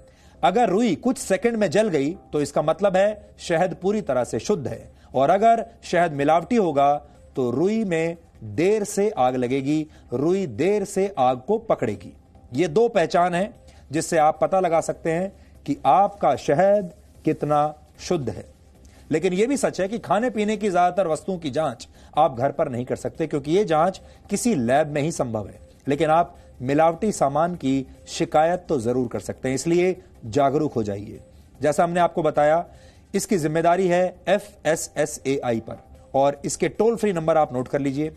अगर रुई कुछ सेकंड में जल गई तो इसका मतलब है शहद पूरी तरह से शुद्ध है, और अगर शहद मिलावटी होगा तो रुई में देर से आग लगेगी, रुई देर से आग को पकड़ेगी। ये 2 पहचान है जिससे आप पता लगा सकते हैं कि आपका शहद कितना शुद्ध है। लेकिन यह भी सच है कि खाने पीने की ज्यादातर वस्तुओं की जांच आप घर पर नहीं कर सकते, क्योंकि यह जांच किसी लैब में ही संभव है। लेकिन आप मिलावटी सामान की शिकायत तो जरूर कर सकते हैं, इसलिए जागरूक हो जाइए। जैसा हमने आपको बताया, इसकी जिम्मेदारी है FSSAI पर, और इसके टोल फ्री नंबर आप नोट कर लीजिए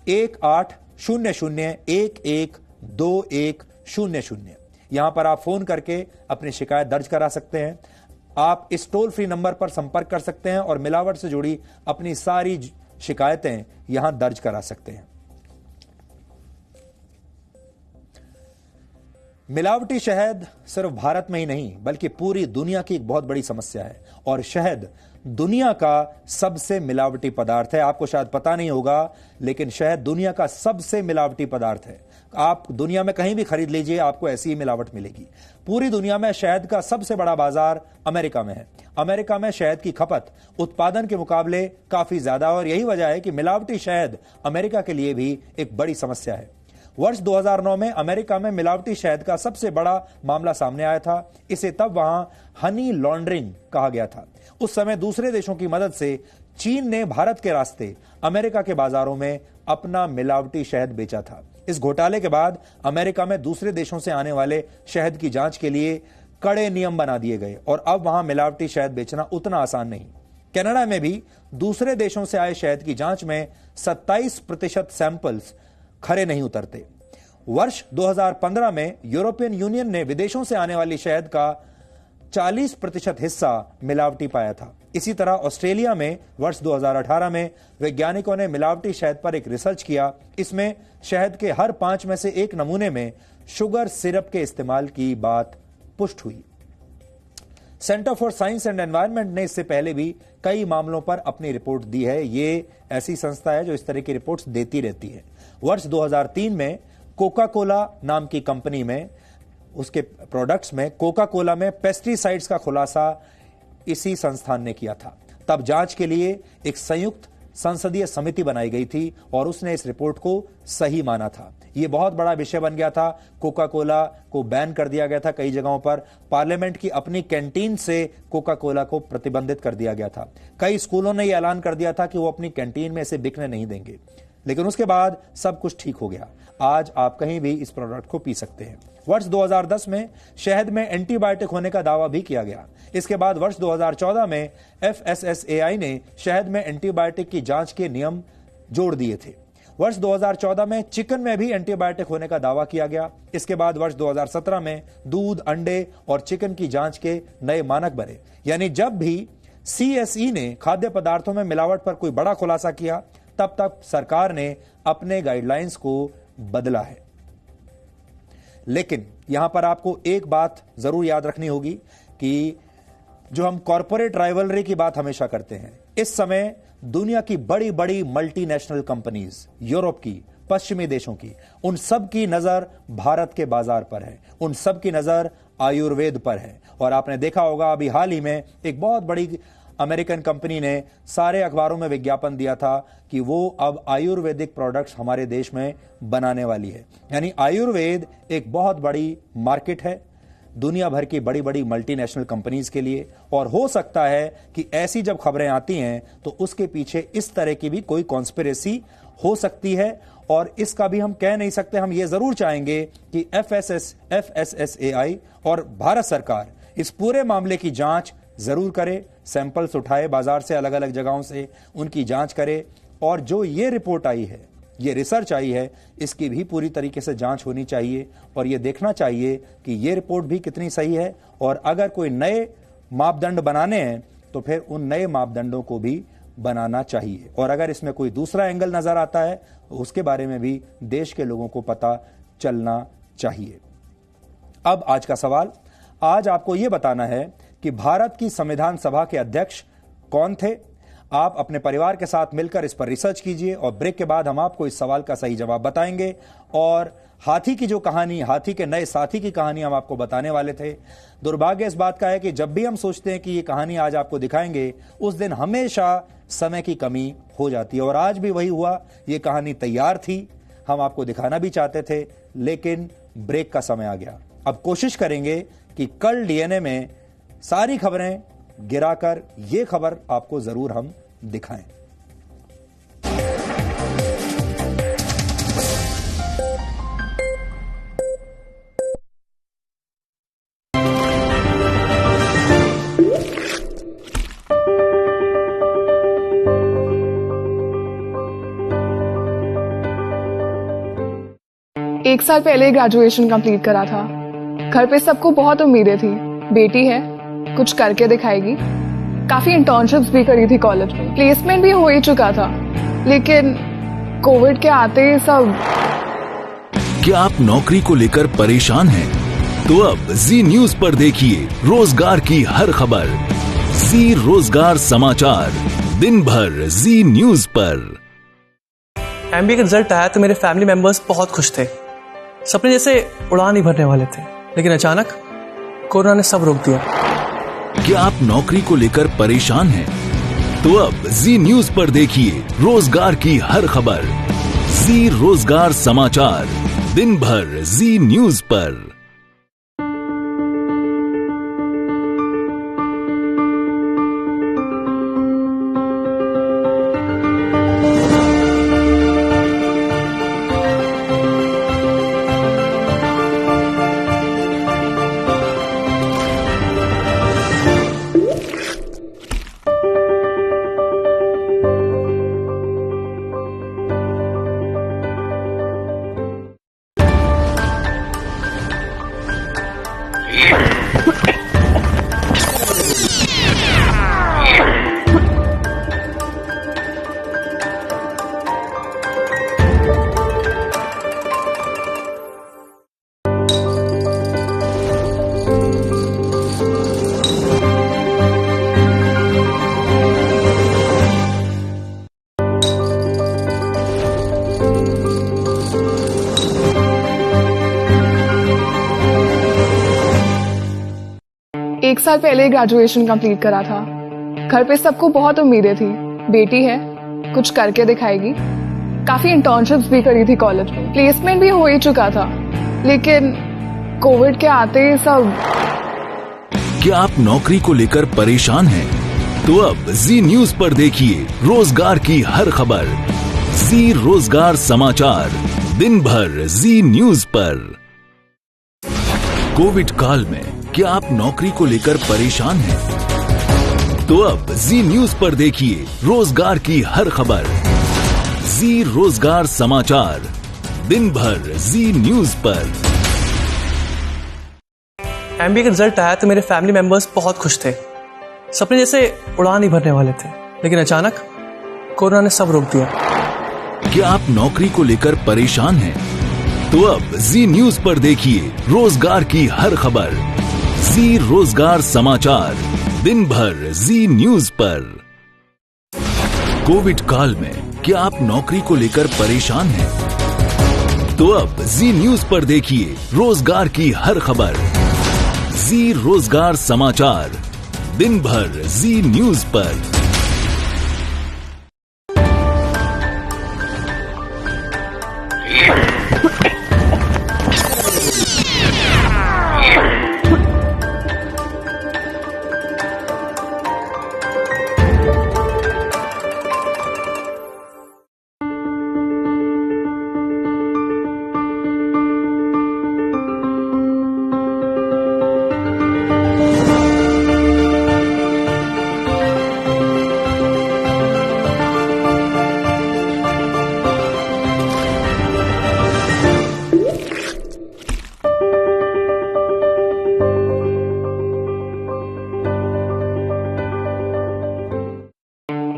1800-112100। यहां पर आप फोन करके अपनी शिकायत दर्ज करा सकते हैं। आप इस टोल फ्री नंबर पर संपर्क कर सकते हैं और मिलावट से जुड़ी अपनी सारी शिकायतें यहां दर्ज करा सकते हैं। मिलावटी शहद सिर्फ भारत में ही नहीं बल्कि पूरी दुनिया की एक बहुत बड़ी समस्या है और शहद दुनिया का सबसे मिलावटी पदार्थ है। आपको शायद पता नहीं होगा, लेकिन शहद दुनिया का सबसे मिलावटी पदार्थ है। आप दुनिया में कहीं भी खरीद लीजिए, आपको ऐसी ही मिलावट मिलेगी। पूरी दुनिया में शहद का सबसे बड़ा बाजार अमेरिका में है। अमेरिका में शहद की खपत उत्पादन के मुकाबले काफी ज्यादा और यही वजह है कि मिलावटी शहद अमेरिका के लिए भी एक बड़ी समस्या है। वर्ष 2009 में अमेरिका में मिलावटी शहद का सबसे बड़ा मामला सामने आया था। इसे तब वहां हनी लॉन्ड्रिंग कहा गया था। उस समय दूसरे देशों की मदद से चीन ने भारत के रास्ते अमेरिका के बाजारों में अपना मिलावटी शहद बेचा था। इस घोटाले के बाद अमेरिका में दूसरे देशों से आने वाले शहद की जांच के लिए कड़े नियम बना दिए गए और अब वहां मिलावटी शहद बेचना उतना आसान नहीं। कनाडा में भी दूसरे देशों से आए शहद की जांच में 27% सैंपल्स खरे नहीं उतरते। वर्ष 2015 में यूरोपियन यूनियन ने विदेशों से आने वाली शहद का 40% हिस्सा मिलावटी पाया था। इसी तरह ऑस्ट्रेलिया में वर्ष 2018 में वैज्ञानिकों ने मिलावटी शहद पर एक रिसर्च किया। इसमें शहद के हर 5 में से 1 नमूने में शुगर सिरप के इस्तेमाल की बात पुष्ट हुई। Centre for science and environment ने इससे पहले भी कई मामलों पर अपनी रिपोर्ट दी है। ये ऐसी संस्था है जो इस तरह की रिपोर्ट्स देती रहती है। वर्ष 2003 में कोका कोला नाम की कंपनी में उसके प्रोडक्ट्स में कोका कोला में पेस्टिसाइड्स का खुलासा इसी संस्थान ने किया था। तब जांच के लिए एक संयुक्त संसदीय समिति बनाई गई थी और उसने इस रिपोर्ट को सही माना था। यह बहुत बड़ा विषय बन गया था। कोका कोला को बैन कर दिया गया था कई जगहों पर। पार्लियामेंट की अपनी कैंटीन से कोका कोला को प्रतिबंधित कर दिया गया था। कई स्कूलों ने यह ऐलान कर दिया था कि वो अपनी कैंटीन में इसे बिकने नहीं देंगे, लेकिन उसके बाद सब कुछ ठीक हो गया। आज आप कहीं भी इस प्रोडक्ट को पी सकते हैं। वर्ष 2010 में शहद में एंटीबायोटिक होने का दावा भी किया गया। इसके बाद वर्ष 2014 में FSSAI ने शहद में एंटीबायोटिक की जांच के नियम जोड़ दिए थे। वर्ष 2014 में चिकन में भी एंटीबायोटिक होने का दावा किया गया। इसके बाद वर्ष 2017 में दूध, अंडे और चिकन की जांच के नए मानक बने। यानी जब भी CSE ने खाद्य पदार्थों में मिलावट पर कोई बड़ा खुलासा किया, तब तक सरकार ने अपने गाइडलाइंस को बदला है। लेकिन यहां पर आपको एक बात जरूर याद रखनी होगी कि जो हम कॉर्पोरेट राइवलरी की बात हमेशा करते हैं, इस समय दुनिया की बड़ी बड़ी मल्टीनेशनल कंपनीज, यूरोप की, पश्चिमी देशों की, उन सब की नजर भारत के बाजार पर है। उन सब की नजर आयुर्वेद पर है। और आपने देखा होगा अभी हाल ही में एक बहुत बड़ी अमेरिकन कंपनी ने सारे अखबारों में विज्ञापन दिया था कि वो अब आयुर्वेदिक प्रोडक्ट्स हमारे देश में बनाने वाली है। यानी आयुर्वेद एक बहुत बड़ी मार्केट है दुनिया भर की बड़ी बड़ी मल्टीनेशनल कंपनीज के लिए। और हो सकता है कि ऐसी जब खबरें आती हैं तो उसके पीछे इस तरह की भी कोई कॉन्स्पिरेसी हो सकती है। और इसका भी हम कह नहीं सकते। हम ये जरूर चाहेंगे कि FSSAI और भारत सरकार इस पूरे मामले की जांच जरूर करे, सैंपल्स उठाए बाजार से, अलग अलग जगहों से, उनकी जांच करे। और जो ये रिपोर्ट आई है, ये रिसर्च आई है, इसकी भी पूरी तरीके से जांच होनी चाहिए और ये देखना चाहिए कि ये रिपोर्ट भी कितनी सही है। और अगर कोई नए मापदंड बनाने हैं तो फिर उन नए मापदंडों को भी बनाना चाहिए। और अगर इसमें कोई दूसरा एंगल नजर आता है तो उसके बारे में भी देश के लोगों को पता चलना चाहिए। अब आज का सवाल, आज आपको यह बताना है कि भारत की संविधान सभा के अध्यक्ष कौन थे। आप अपने परिवार के साथ मिलकर इस पर रिसर्च कीजिए और ब्रेक के बाद हम आपको इस सवाल का सही जवाब बताएंगे। और हाथी की जो कहानी, हाथी के नए साथी की कहानी हम आपको बताने वाले थे। दुर्भाग्य इस बात का है कि जब भी हम सोचते हैं कि ये कहानी आज आपको दिखाएंगे, उस दिन हमेशा समय की कमी हो जाती है। और आज भी वही हुआ। ये कहानी तैयार थी, हम आपको दिखाना भी चाहते थे, लेकिन ब्रेक का समय आ गया। अब कोशिश करेंगे कि कल DNA में सारी खबरें गिराकर ये खबर आपको जरूर हम दिखाएं। एक साल पहले ग्रेजुएशन कंप्लीट करा था। घर पे सबको बहुत उम्मीदें थी, बेटी है, कुछ करके दिखाएगी। काफी इंटर्नशिप्स भी करी थी कॉलेज में, प्लेसमेंट भी हो ही चुका था, लेकिन कोविड के आते ही सब। क्या आप नौकरी को लेकर परेशान हैं? तो अब जी न्यूज पर देखिए रोजगार की हर खबर। जी रोजगार समाचार, दिन भर जी न्यूज पर। एमबीए का रिजल्ट आया तो मेरे फैमिली मेंबर्स बहुत खुश थे। सपने जैसे उड़ान ही भरने वाले थे, लेकिन अचानक कोरोना ने सब रोक दिया। क्या आप नौकरी को लेकर परेशान हैं? तो अब जी न्यूज पर देखिए रोजगार की हर खबर। जी रोजगार समाचार, दिन भर जी न्यूज पर। एक साल पहले ग्रेजुएशन कंप्लीट करा था। घर पे सबको बहुत उम्मीदें थी, बेटी है, कुछ करके दिखाएगी। काफी इंटर्नशिप्स भी करी थी कॉलेज में, प्लेसमेंट भी हो ही चुका था, लेकिन कोविड के आते ही सब। क्या आप नौकरी को लेकर परेशान हैं? तो अब जी न्यूज पर देखिए रोजगार की हर खबर। जी रोजगार समाचार, दिन भर जी न्यूज पर। कोविड काल में क्या आप नौकरी को लेकर परेशान हैं? तो अब जी न्यूज पर देखिए रोजगार की हर खबर। जी रोजगार समाचार, दिन भर जी न्यूज पर। एमबीए का रिजल्ट आया तो मेरे फैमिली मेंबर्स बहुत खुश थे। सपने जैसे उड़ान ही भरने वाले थे, लेकिन अचानक कोरोना ने सब रोक दिया। क्या आप नौकरी को लेकर परेशान हैं? तो अब जी न्यूज पर देखिए रोजगार की हर खबर। जी रोजगार समाचार, दिन भर जी न्यूज पर। कोविड काल में क्या आप नौकरी को लेकर परेशान हैं? तो अब जी न्यूज पर देखिए रोजगार की हर खबर। जी रोजगार समाचार, दिन भर जी न्यूज पर।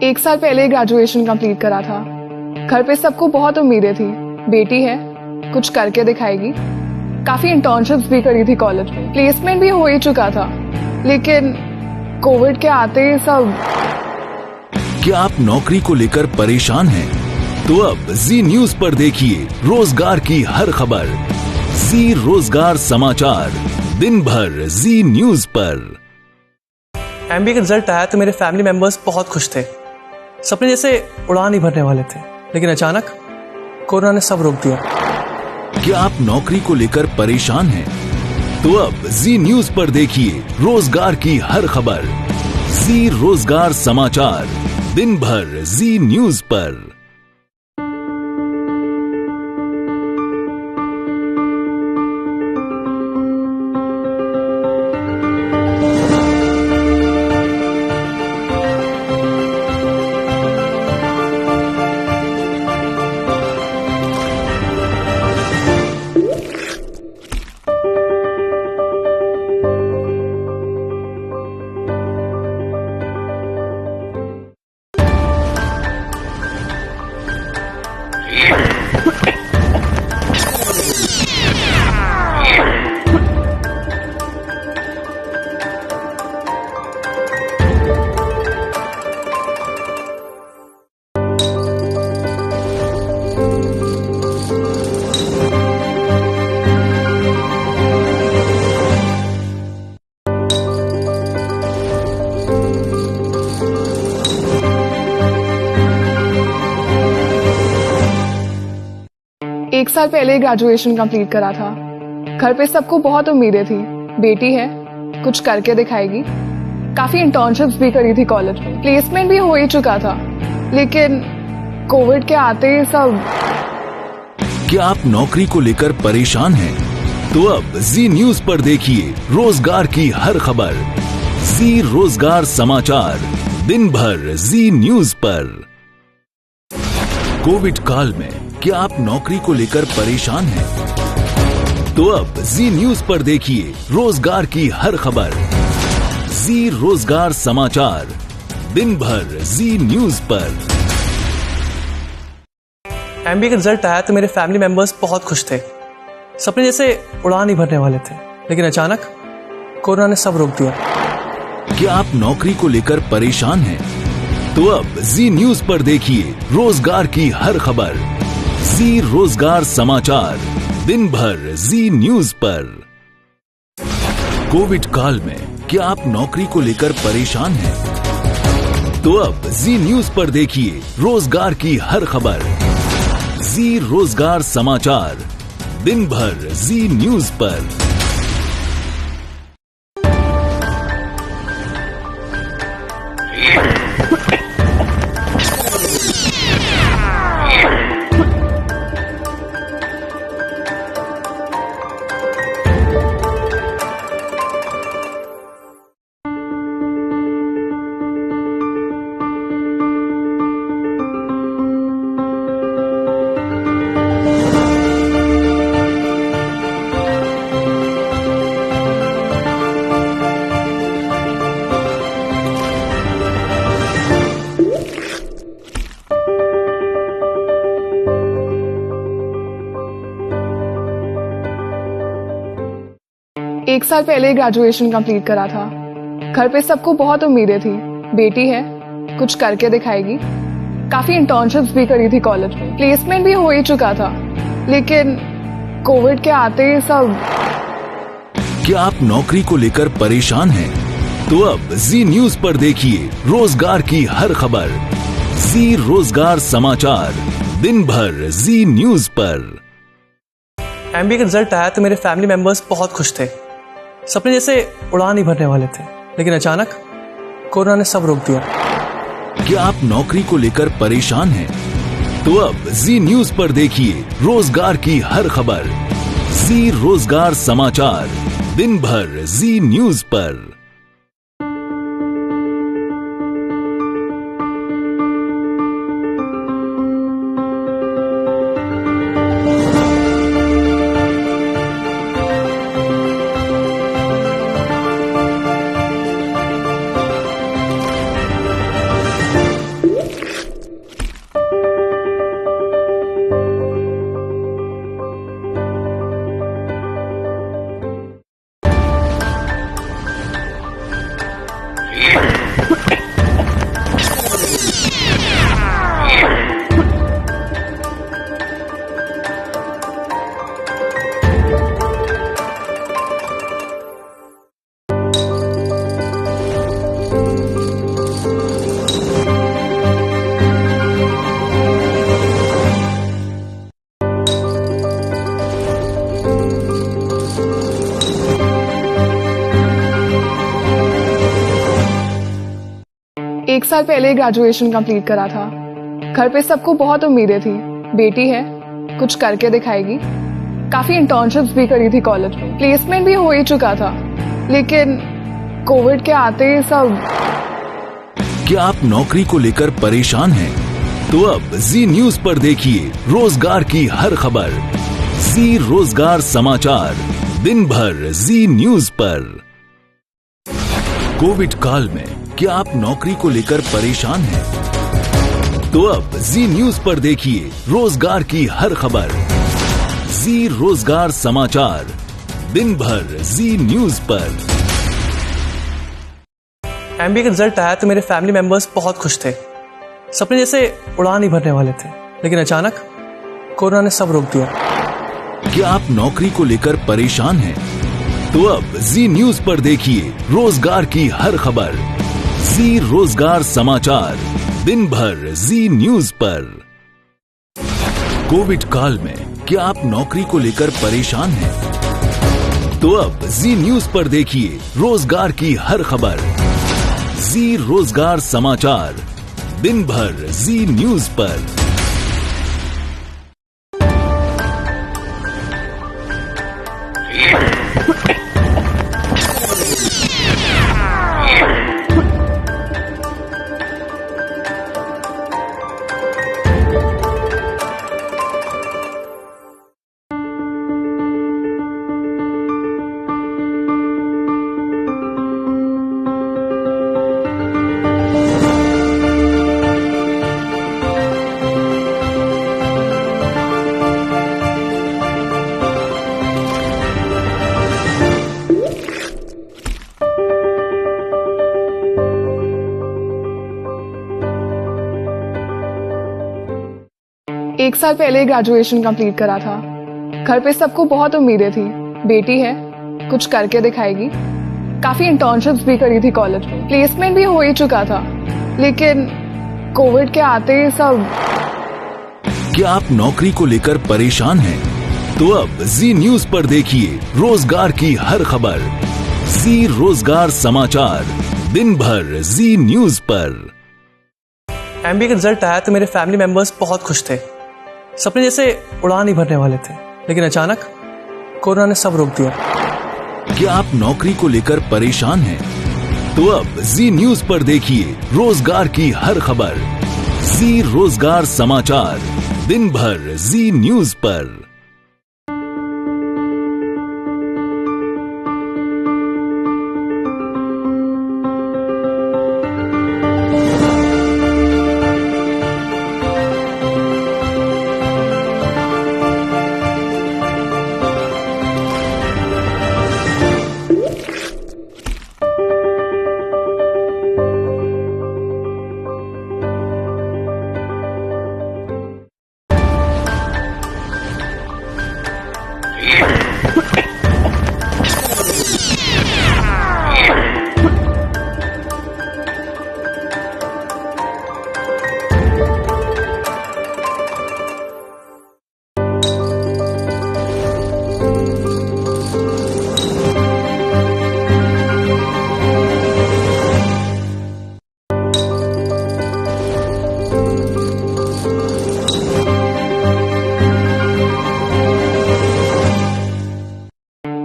एक साल पहले ग्रेजुएशन कंप्लीट करा था। घर पे सबको बहुत उम्मीदें थी, बेटी है, कुछ करके दिखाएगी। काफी इंटर्नशिप्स भी करी थी कॉलेज में, प्लेसमेंट भी हो ही चुका था, लेकिन कोविड के आते ही सब। क्या आप नौकरी को लेकर परेशान हैं? तो अब जी न्यूज पर देखिए रोजगार की हर खबर। जी रोजगार समाचार, दिन भर जी न्यूज पर। एमबीए का रिजल्ट आया तो मेरे फैमिली मेंबर्स बहुत खुश थे। सपने जैसे उड़ान ही भरने वाले थे, लेकिन अचानक कोरोना ने सब रोक दिया। क्या आप नौकरी को लेकर परेशान हैं? तो अब जी न्यूज पर देखिए रोजगार की हर खबर। जी रोजगार समाचार, दिन भर जी न्यूज पर। 1 साल पहले ग्रेजुएशन कंप्लीट करा था। घर पे सबको बहुत उम्मीदें थी, बेटी है, कुछ करके दिखाएगी। काफी इंटर्नशिप्स भी करी थी कॉलेज में, प्लेसमेंट भी हो ही चुका था, लेकिन कोविड के आते ही सब। क्या आप नौकरी को लेकर परेशान हैं? तो अब जी न्यूज पर देखिए रोजगार की हर खबर। जी रोजगार समाचार, दिन भर जी न्यूज पर। कोविड काल में क्या आप नौकरी को लेकर परेशान हैं? तो अब जी न्यूज पर देखिए रोजगार की हर खबर। जी रोजगार समाचार, दिन भर जी न्यूज पर। एमबीए का रिजल्ट आया तो मेरे फैमिली मेंबर्स बहुत खुश थे। सपने जैसे उड़ान ही भरने वाले थे, लेकिन अचानक कोरोना ने सब रोक दिया। क्या आप नौकरी को लेकर परेशान हैं? तो अब जी न्यूज पर देखिए रोजगार की हर खबर। जी रोजगार समाचार, दिन भर जी न्यूज पर। कोविड काल में क्या आप नौकरी को लेकर परेशान हैं? तो अब जी न्यूज पर देखिए रोजगार की हर खबर। जी रोजगार समाचार, दिन भर जी न्यूज पर। एक साल पहले ग्रेजुएशन कंप्लीट करा था। घर पे सबको बहुत उम्मीदें थी, बेटी है, कुछ करके दिखाएगी। काफी इंटर्नशिप्स भी करी थी कॉलेज में, प्लेसमेंट भी हो ही चुका था, लेकिन कोविड के आते ही सब। क्या आप नौकरी को लेकर परेशान हैं? तो अब जी न्यूज पर देखिए रोजगार की हर खबर। जी रोजगार समाचार, दिन भर जी न्यूज पर। एमबीए का रिजल्ट आया तो मेरे फैमिली मेंबर्स बहुत खुश थे। सपने जैसे उड़ान ही भरने वाले थे, लेकिन अचानक कोरोना ने सब रोक दिया। क्या आप नौकरी को लेकर परेशान हैं? तो अब जी न्यूज पर देखिए रोजगार की हर खबर। जी रोजगार समाचार, दिन भर जी न्यूज पर। एक साल पहले ग्रेजुएशन कंप्लीट करा था। घर पे सबको बहुत उम्मीदें थी, बेटी है, कुछ करके दिखाएगी। काफी इंटर्नशिप्स भी करी थी कॉलेज में, प्लेसमेंट भी हो ही चुका था, लेकिन कोविड के आते ही सब। क्या आप नौकरी को लेकर परेशान हैं? तो अब जी न्यूज पर देखिए रोजगार की हर खबर। जी रोजगार समाचार, दिन भर जी न्यूज पर। कोविड काल में क्या आप नौकरी को लेकर परेशान हैं? तो अब जी न्यूज पर देखिए रोजगार की हर खबर। जी रोजगार समाचार, दिन भर जी न्यूज पर। एमबीए का रिजल्ट आया तो मेरे फैमिली मेंबर्स बहुत खुश थे। सपने जैसे उड़ान ही भरने वाले थे, लेकिन अचानक कोरोना ने सब रोक दिया। क्या आप नौकरी को लेकर परेशान हैं? तो अब जी न्यूज पर देखिए रोजगार की हर खबर। जी रोजगार समाचार, दिन भर जी न्यूज पर। कोविड काल में क्या आप नौकरी को लेकर परेशान हैं? तो अब जी न्यूज पर देखिए रोजगार की हर खबर। जी रोजगार समाचार, दिन भर जी न्यूज पर। एक साल पहले ग्रेजुएशन कंप्लीट करा था। घर पे सबको बहुत उम्मीदें थी, बेटी है, कुछ करके दिखाएगी। काफी इंटर्नशिप्स भी करी थी कॉलेज में, प्लेसमेंट भी हो ही चुका था, लेकिन कोविड के आते ही सब। क्या आप नौकरी को लेकर परेशान हैं? तो अब जी न्यूज पर देखिए रोजगार की हर खबर। जी रोजगार समाचार, दिन भर जी न्यूज पर। एमबीए का रिजल्ट आया तो मेरे फैमिली मेंबर्स बहुत खुश थे। सपने जैसे उड़ान ही भरने वाले थे, लेकिन अचानक कोरोना ने सब रोक दिया। क्या आप नौकरी को लेकर परेशान हैं? तो अब जी न्यूज पर देखिए रोजगार की हर खबर। जी रोजगार समाचार, दिन भर जी न्यूज पर।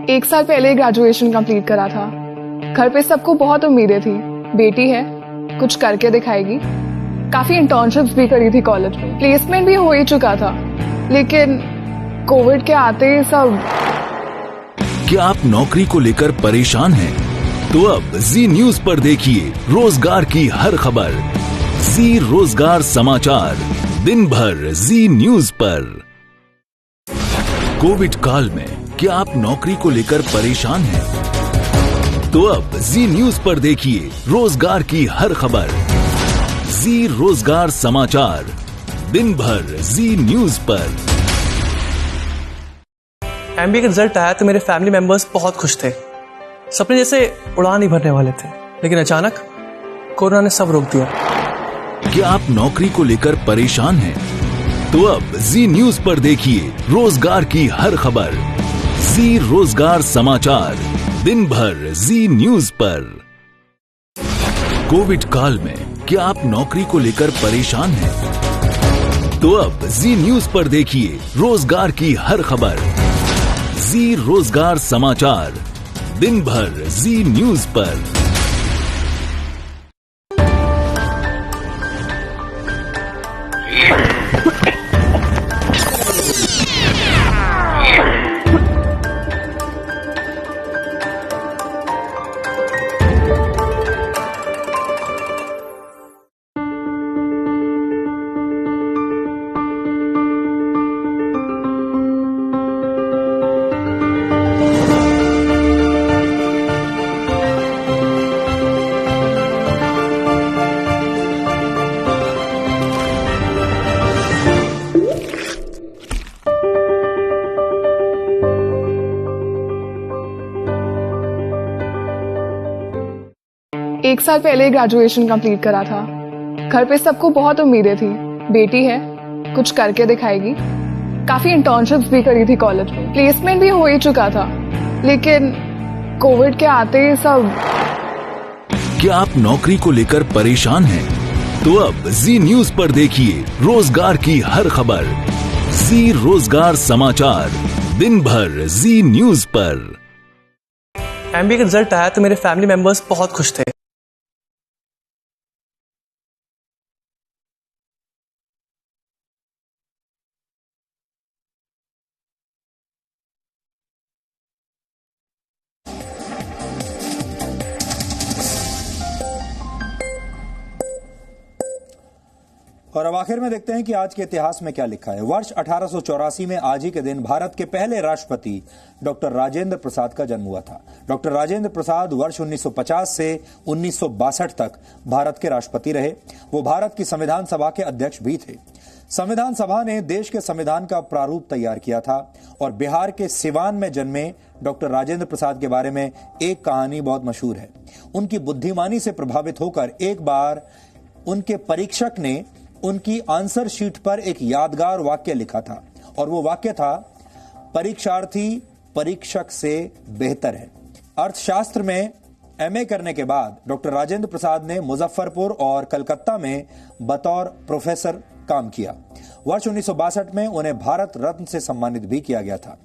एक साल पहले ग्रेजुएशन कंप्लीट करा था। घर पे सबको बहुत उम्मीदें थी, बेटी है, कुछ करके दिखाएगी। काफी इंटर्नशिप्स भी करी थी कॉलेज में, प्लेसमेंट भी हो ही चुका था, लेकिन कोविड के आते ही सब। क्या आप नौकरी को लेकर परेशान हैं? तो अब जी न्यूज पर देखिए रोजगार की हर खबर। जी रोजगार समाचार, दिन भर जी न्यूज पर। कोविड काल में क्या आप नौकरी को लेकर परेशान हैं? तो अब जी न्यूज पर देखिए रोजगार की हर खबर। जी रोजगार समाचार, दिन भर जी न्यूज पर। एमबीए का रिजल्ट आया तो मेरे फैमिली मेंबर्स बहुत खुश थे। सपने जैसे उड़ान ही भरने वाले थे, लेकिन अचानक कोरोना ने सब रोक दिया। क्या आप नौकरी को लेकर परेशान हैं? तो अब जी न्यूज पर देखिए रोजगार की हर खबर। जी रोजगार समाचार, दिन भर जी न्यूज पर। कोविड काल में क्या आप नौकरी को लेकर परेशान हैं? तो अब जी न्यूज पर देखिए रोजगार की हर खबर। जी रोजगार समाचार, दिन भर जी न्यूज पर। एक साल पहले ग्रेजुएशन कंप्लीट करा था। घर पे सबको बहुत उम्मीदें थी, बेटी है, कुछ करके दिखाएगी। काफी इंटर्नशिप्स भी करी थी कॉलेज में, प्लेसमेंट भी हो ही चुका था, लेकिन कोविड के आते ही सब। क्या आप नौकरी को लेकर परेशान हैं? तो अब जी न्यूज पर देखिए रोजगार की हर खबर। जी रोजगार समाचार, दिन भर जी न्यूज पर। एमबीए का रिजल्ट आया तो मेरे फैमिली मेंबर्स बहुत खुश थे। और अब आखिर में देखते हैं कि आज के इतिहास में क्या लिखा है। वर्ष 1884 में आज ही के दिन भारत के पहले राष्ट्रपति डॉक्टर राजेंद्र प्रसाद का जन्म हुआ था। डॉक्टर राजेंद्र प्रसाद वर्ष 1950 से 1962 तक भारत के राष्ट्रपति रहे। वो भारत की संविधान सभा के अध्यक्ष भी थे। संविधान सभा ने देश के संविधान का प्रारूप तैयार किया था और बिहार के सिवान में जन्मे डॉक्टर राजेंद्र प्रसाद के बारे में एक कहानी बहुत मशहूर है। उनकी बुद्धिमानी से प्रभावित होकर एक बार उनके परीक्षक ने उनकी आंसर शीट पर एक यादगार वाक्य लिखा था और वो वाक्य था, परीक्षार्थी परीक्षक से बेहतर है। अर्थशास्त्र में एमए करने के बाद डॉक्टर राजेंद्र प्रसाद ने मुजफ्फरपुर और कलकत्ता में बतौर प्रोफेसर काम किया। वर्ष 1962 में उन्हें भारत रत्न से सम्मानित भी किया गया था।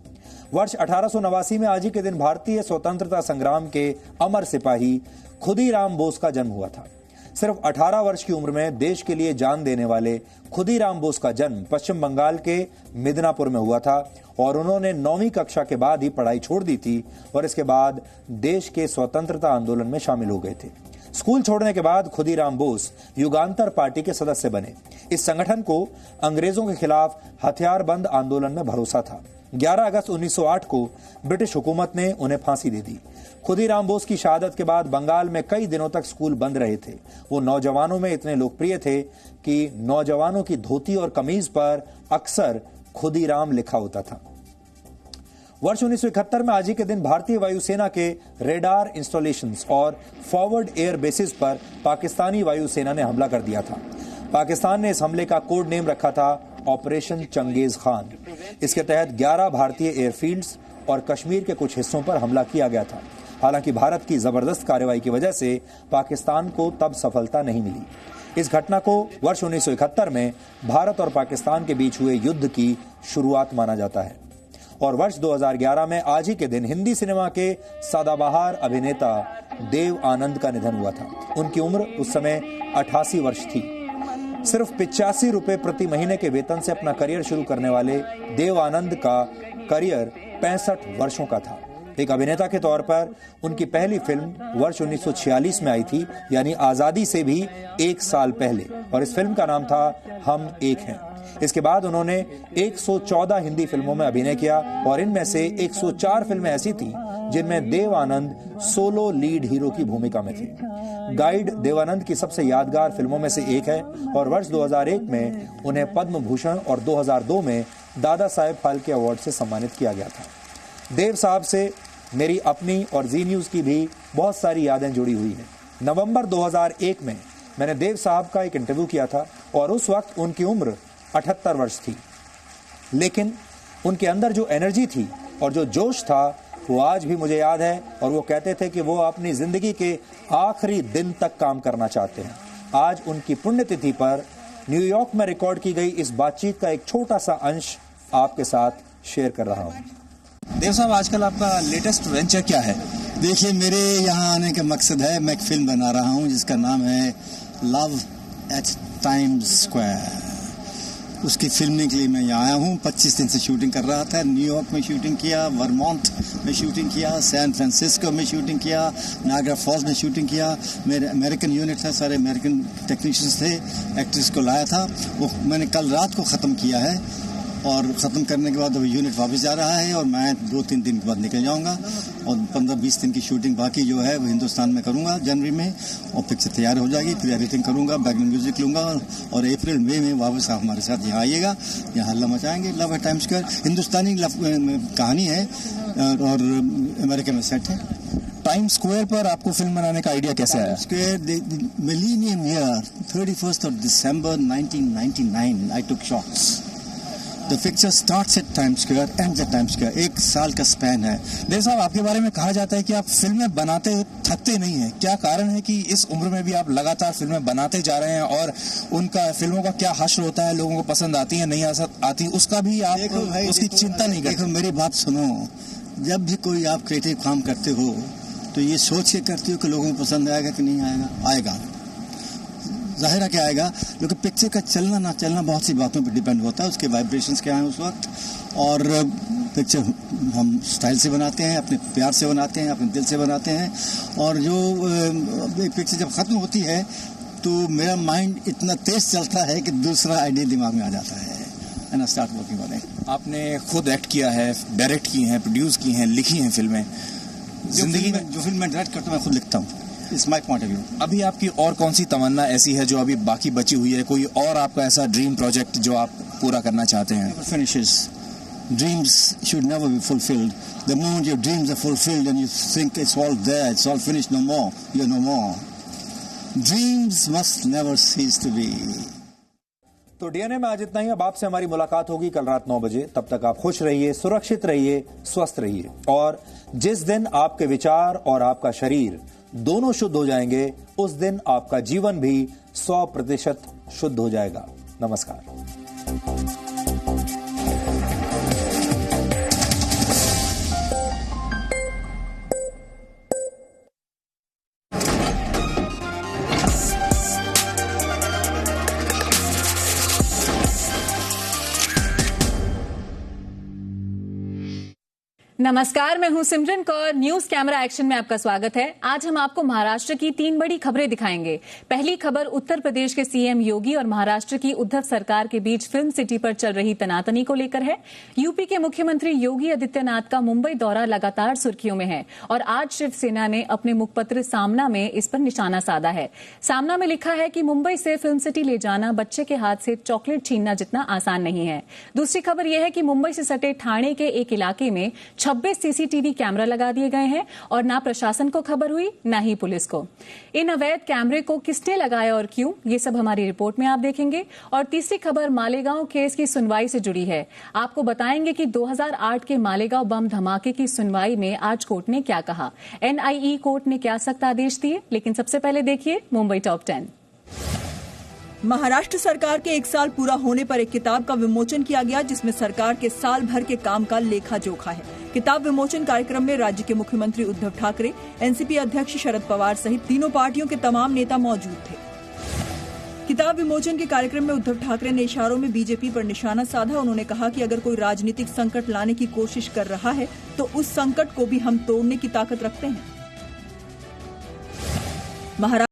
वर्ष 1889 में आज ही के दिन भारतीय स्वतंत्रता संग्राम के अमर सिपाही खुदीराम बोस का जन्म हुआ था। सिर्फ 18 वर्ष की उम्र में देश के लिए जान देने वाले खुदीराम बोस का जन्म पश्चिम बंगाल के मिदनापुर में हुआ था और उन्होंने 9वीं कक्षा के बाद ही पढ़ाई छोड़ दी थी और इसके बाद देश के स्वतंत्रता आंदोलन में शामिल हो गए थे। स्कूल छोड़ने के बाद खुदीराम बोस युगांतर पार्टी के सदस्य बने। इस संगठन को अंग्रेजों के खिलाफ हथियारबंद आंदोलन में भरोसा था। 11 अगस्त 1908 को ब्रिटिश हुकूमत ने उन्हें फांसी दे दी। खुदीराम बोस की शहादत के बाद बंगाल में कई दिनों तक स्कूल बंद रहे थे। वो नौजवानों में इतने लोकप्रिय थे कि नौजवानों की धोती और कमीज पर अक्सर खुदीराम लिखा होता था। वर्ष 1971 में आज ही के दिन भारतीय वायुसेना के रेडार इंस्टॉलेशंस और फॉरवर्ड एयर बेसिस पर पाकिस्तानी वायुसेना ने हमला कर दिया था। पाकिस्तान ने इस हमले का कोड नेम रखा था ऑपरेशन चंगेज खान। इसके तहत 11 भारतीय एयरफील्ड्स और कश्मीर के कुछ हिस्सों पर हमला किया गया था। हालांकि भारत की जबरदस्त कार्रवाई की वजह से पाकिस्तान को तब सफलता नहीं मिली। इस घटना को वर्ष 1971 में भारत और पाकिस्तान के बीच हुए युद्ध की शुरुआत माना जाता है। और वर्ष 2011 में आज ही के दिन हिंदी सिनेमा के सदाबहार अभिनेता देव आनंद का निधन हुआ था। उनकी उम्र उस समय 88 वर्ष थी। सिर्फ 85 रुपए प्रति महीने के वेतन से अपना करियर शुरू करने वाले देव आनंद का करियर 65 वर्षों का था। एक अभिनेता के तौर पर उनकी पहली फिल्म वर्ष 1946 में आई थी, यानी आजादी से भी एक साल पहले, और इस फिल्म का नाम था हम एक हैं। इसके बाद उन्होंने 114 हिंदी फिल्मों में अभिनय किया और इनमें से 104 फिल्में ऐसी थीं जिनमें Dev Anand solo lead hero की भूमिका में थे। गाइड देवानंद की सबसे यादगार फिल्मों में से एक है और वर्ष 2001 में उन्हें पद्म भूषण और 2002 में दादा साहेब फाल्के अवार्ड से सम्मानित किया गया था। देव साहब से मेरी अपनी और जी न्यूज की भी बहुत सारी यादें जुड़ी हुई हैं। नवंबर 2001 में मैंने देव साहब का एक इंटरव्यू किया था और उस वक्त उनकी उम्र 78 वर्ष थी, लेकिन उनके अंदर जो एनर्जी थी और जो जोश था वो आज भी मुझे याद है। और वो कहते थे कि वो अपनी जिंदगी के आखिरी दिन तक काम करना चाहते हैं। आज उनकी पुण्यतिथि पर न्यूयॉर्क में रिकॉर्ड की गई इस बातचीत का एक छोटा सा अंश आपके साथ शेयर कर रहा हूँ। देव साहब, आजकल आपका लेटेस्ट वेंचर क्या है? देखिए, मेरे यहाँ आने का मकसद है, मैं एक फिल्म बना रहा हूँ जिसका नाम है लव एट टाइम्स स्क्वायर। उसकी फिल्मिंग के लिए मैं यहाँ आया हूँ। 25 दिन से शूटिंग कर रहा था। न्यूयॉर्क में शूटिंग किया, वर्मोंट में शूटिंग किया, सैन फ्रांसिस्को में शूटिंग किया, नायग्रा फॉल्स में शूटिंग किया। मेरे अमेरिकन यूनिट था, सारे अमेरिकन टेक्नीशियंस थे। एक्ट्रेस को लाया था, वो मैंने कल रात को ख़त्म किया है और ख़त्म करने के बाद अब यूनिट वापस जा रहा है और मैं 2-3 दिन के बाद निकल जाऊंगा और 15-20 दिन की शूटिंग बाकी जो है वो हिंदुस्तान में करूंगा जनवरी में, और पिक्चर तैयार हो जाएगी। फिर एडिटिंग करूंगा, बैकग्राउंड म्यूजिक लूंगा और अप्रैल मई में वापस आप हमारे साथ यहाँ आइएगा, यहाँ हल्ला मचाएंगे। लव एट टाइम्स स्क्वायर हिंदुस्तानी कहानी है और अमेरिका में सेट है। टाइम्स स्क्वायर पर आपको फिल्म बनाने का आइडिया कैसे आया? Square millennium year 31st of December 1999 I took shots. The picture starts at times square, ends at times square. 1 साल का स्पैन है। देव साहब, आपके बारे में कहा जाता है कि आप फिल्में बनाते थकते नहीं हैं। क्या कारण है कि इस उम्र में भी आप लगातार फिल्में बनाते जा रहे हैं, और उनका फिल्मों का क्या हश्र होता है, लोगों को पसंद आती है नहीं आती, उसका भी आप उसकी चिंता नहीं करते? देखो, मेरी बात सुनो, जब भी कोई आप क्रिएटिव काम करते हो तो ये सोच के करते हो कि लोगों को पसंद आएगा कि नहीं आएगा। आएगा, जाहिर है कि आएगा, लेकिन पिक्चर का चलना ना चलना बहुत सी बातों पर डिपेंड होता है, उसके वाइब्रेशंस क्या हैं उस वक्त। और पिक्चर हम स्टाइल से बनाते हैं, अपने प्यार से बनाते हैं, अपने दिल से बनाते हैं। और जो पिक्चर जब ख़त्म होती है तो मेरा माइंड इतना तेज चलता है कि दूसरा आइडिया दिमाग में आ जाता है, and I start working on it. आपने खुद एक्ट किया है, डायरेक्ट की हैं, प्रोड्यूस की हैं, लिखी हैं फिल्में। जिंदगी में जो फिल्म मैं डायरेक्ट करता हूँ मैं खुद लिखता हूँ। It's my point of view. अभी आपकी और कौन सी तमन्ना ऐसी है जो अभी बाकी बची हुई है? कोई और आपका ऐसा ड्रीम प्रोजेक्ट जो आप पूरा करना चाहते हैं? Finishes. Dreams should never be fulfilled. The moment your dreams are fulfilled and you think it's all there, it's all finished, no more, you're no more. Dreams must never cease to be. तो डीएनए में आज इतना ही। अब आपसे हमारी मुलाकात होगी कल रात 9 बजे। तब तक आप खुश रहिए, सुरक्षित रहिए, स्वस्थ रहिए। और जिस दिन आपके विचार और आपका शरीर दोनों शुद्ध हो जाएंगे, उस दिन आपका जीवन भी 100% शुद्ध हो जाएगा। नमस्कार। नमस्कार, मैं हूं सिमरन कौर। न्यूज कैमरा एक्शन में आपका स्वागत है। आज हम आपको महाराष्ट्र की 3 बड़ी खबरें दिखाएंगे। पहली खबर उत्तर प्रदेश के सीएम योगी और महाराष्ट्र की उद्धव सरकार के बीच फिल्म सिटी पर चल रही तनातनी को लेकर है। यूपी के मुख्यमंत्री योगी आदित्यनाथ का मुंबई दौरा लगातार सुर्खियों में है और आज शिवसेना ने अपने मुखपत्र सामना में इस पर निशाना साधा है। सामना में लिखा है कि मुंबई से फिल्म सिटी ले जाना बच्चे के हाथ से चॉकलेट छीनना जितना आसान नहीं है। दूसरी खबर यह है कि मुंबई से सटे ठाणे के एक इलाके में 26 सीसीटीवी कैमरा लगा दिए गए हैं और ना प्रशासन को खबर हुई ना ही पुलिस को। इन अवैध कैमरे को किसने लगाया और क्यों, ये सब हमारी रिपोर्ट में आप देखेंगे। और तीसरी खबर मालेगांव केस की सुनवाई से जुड़ी है। आपको बताएंगे कि 2008 के मालेगांव बम धमाके की सुनवाई में आज कोर्ट ने क्या कहा, एनआईई कोर्ट ने क्या सख्त आदेश दिए। लेकिन सबसे पहले देखिए मुंबई टॉप 10। महाराष्ट्र सरकार के 1 साल पूरा होने पर एक किताब का विमोचन किया गया, जिसमें सरकार के साल भर के काम का लेखा जोखा है। किताब विमोचन कार्यक्रम में राज्य के मुख्यमंत्री उद्धव ठाकरे, एनसीपी अध्यक्ष शरद पवार सहित तीनों पार्टियों के तमाम नेता मौजूद थे। किताब विमोचन के कार्यक्रम में उद्धव ठाकरे ने इशारों में बीजेपी पर निशाना साधा। उन्होंने कहा कि अगर कोई राजनीतिक संकट लाने की कोशिश कर रहा है तो उस संकट को भी हम तोड़ने की ताकत रखते हैं।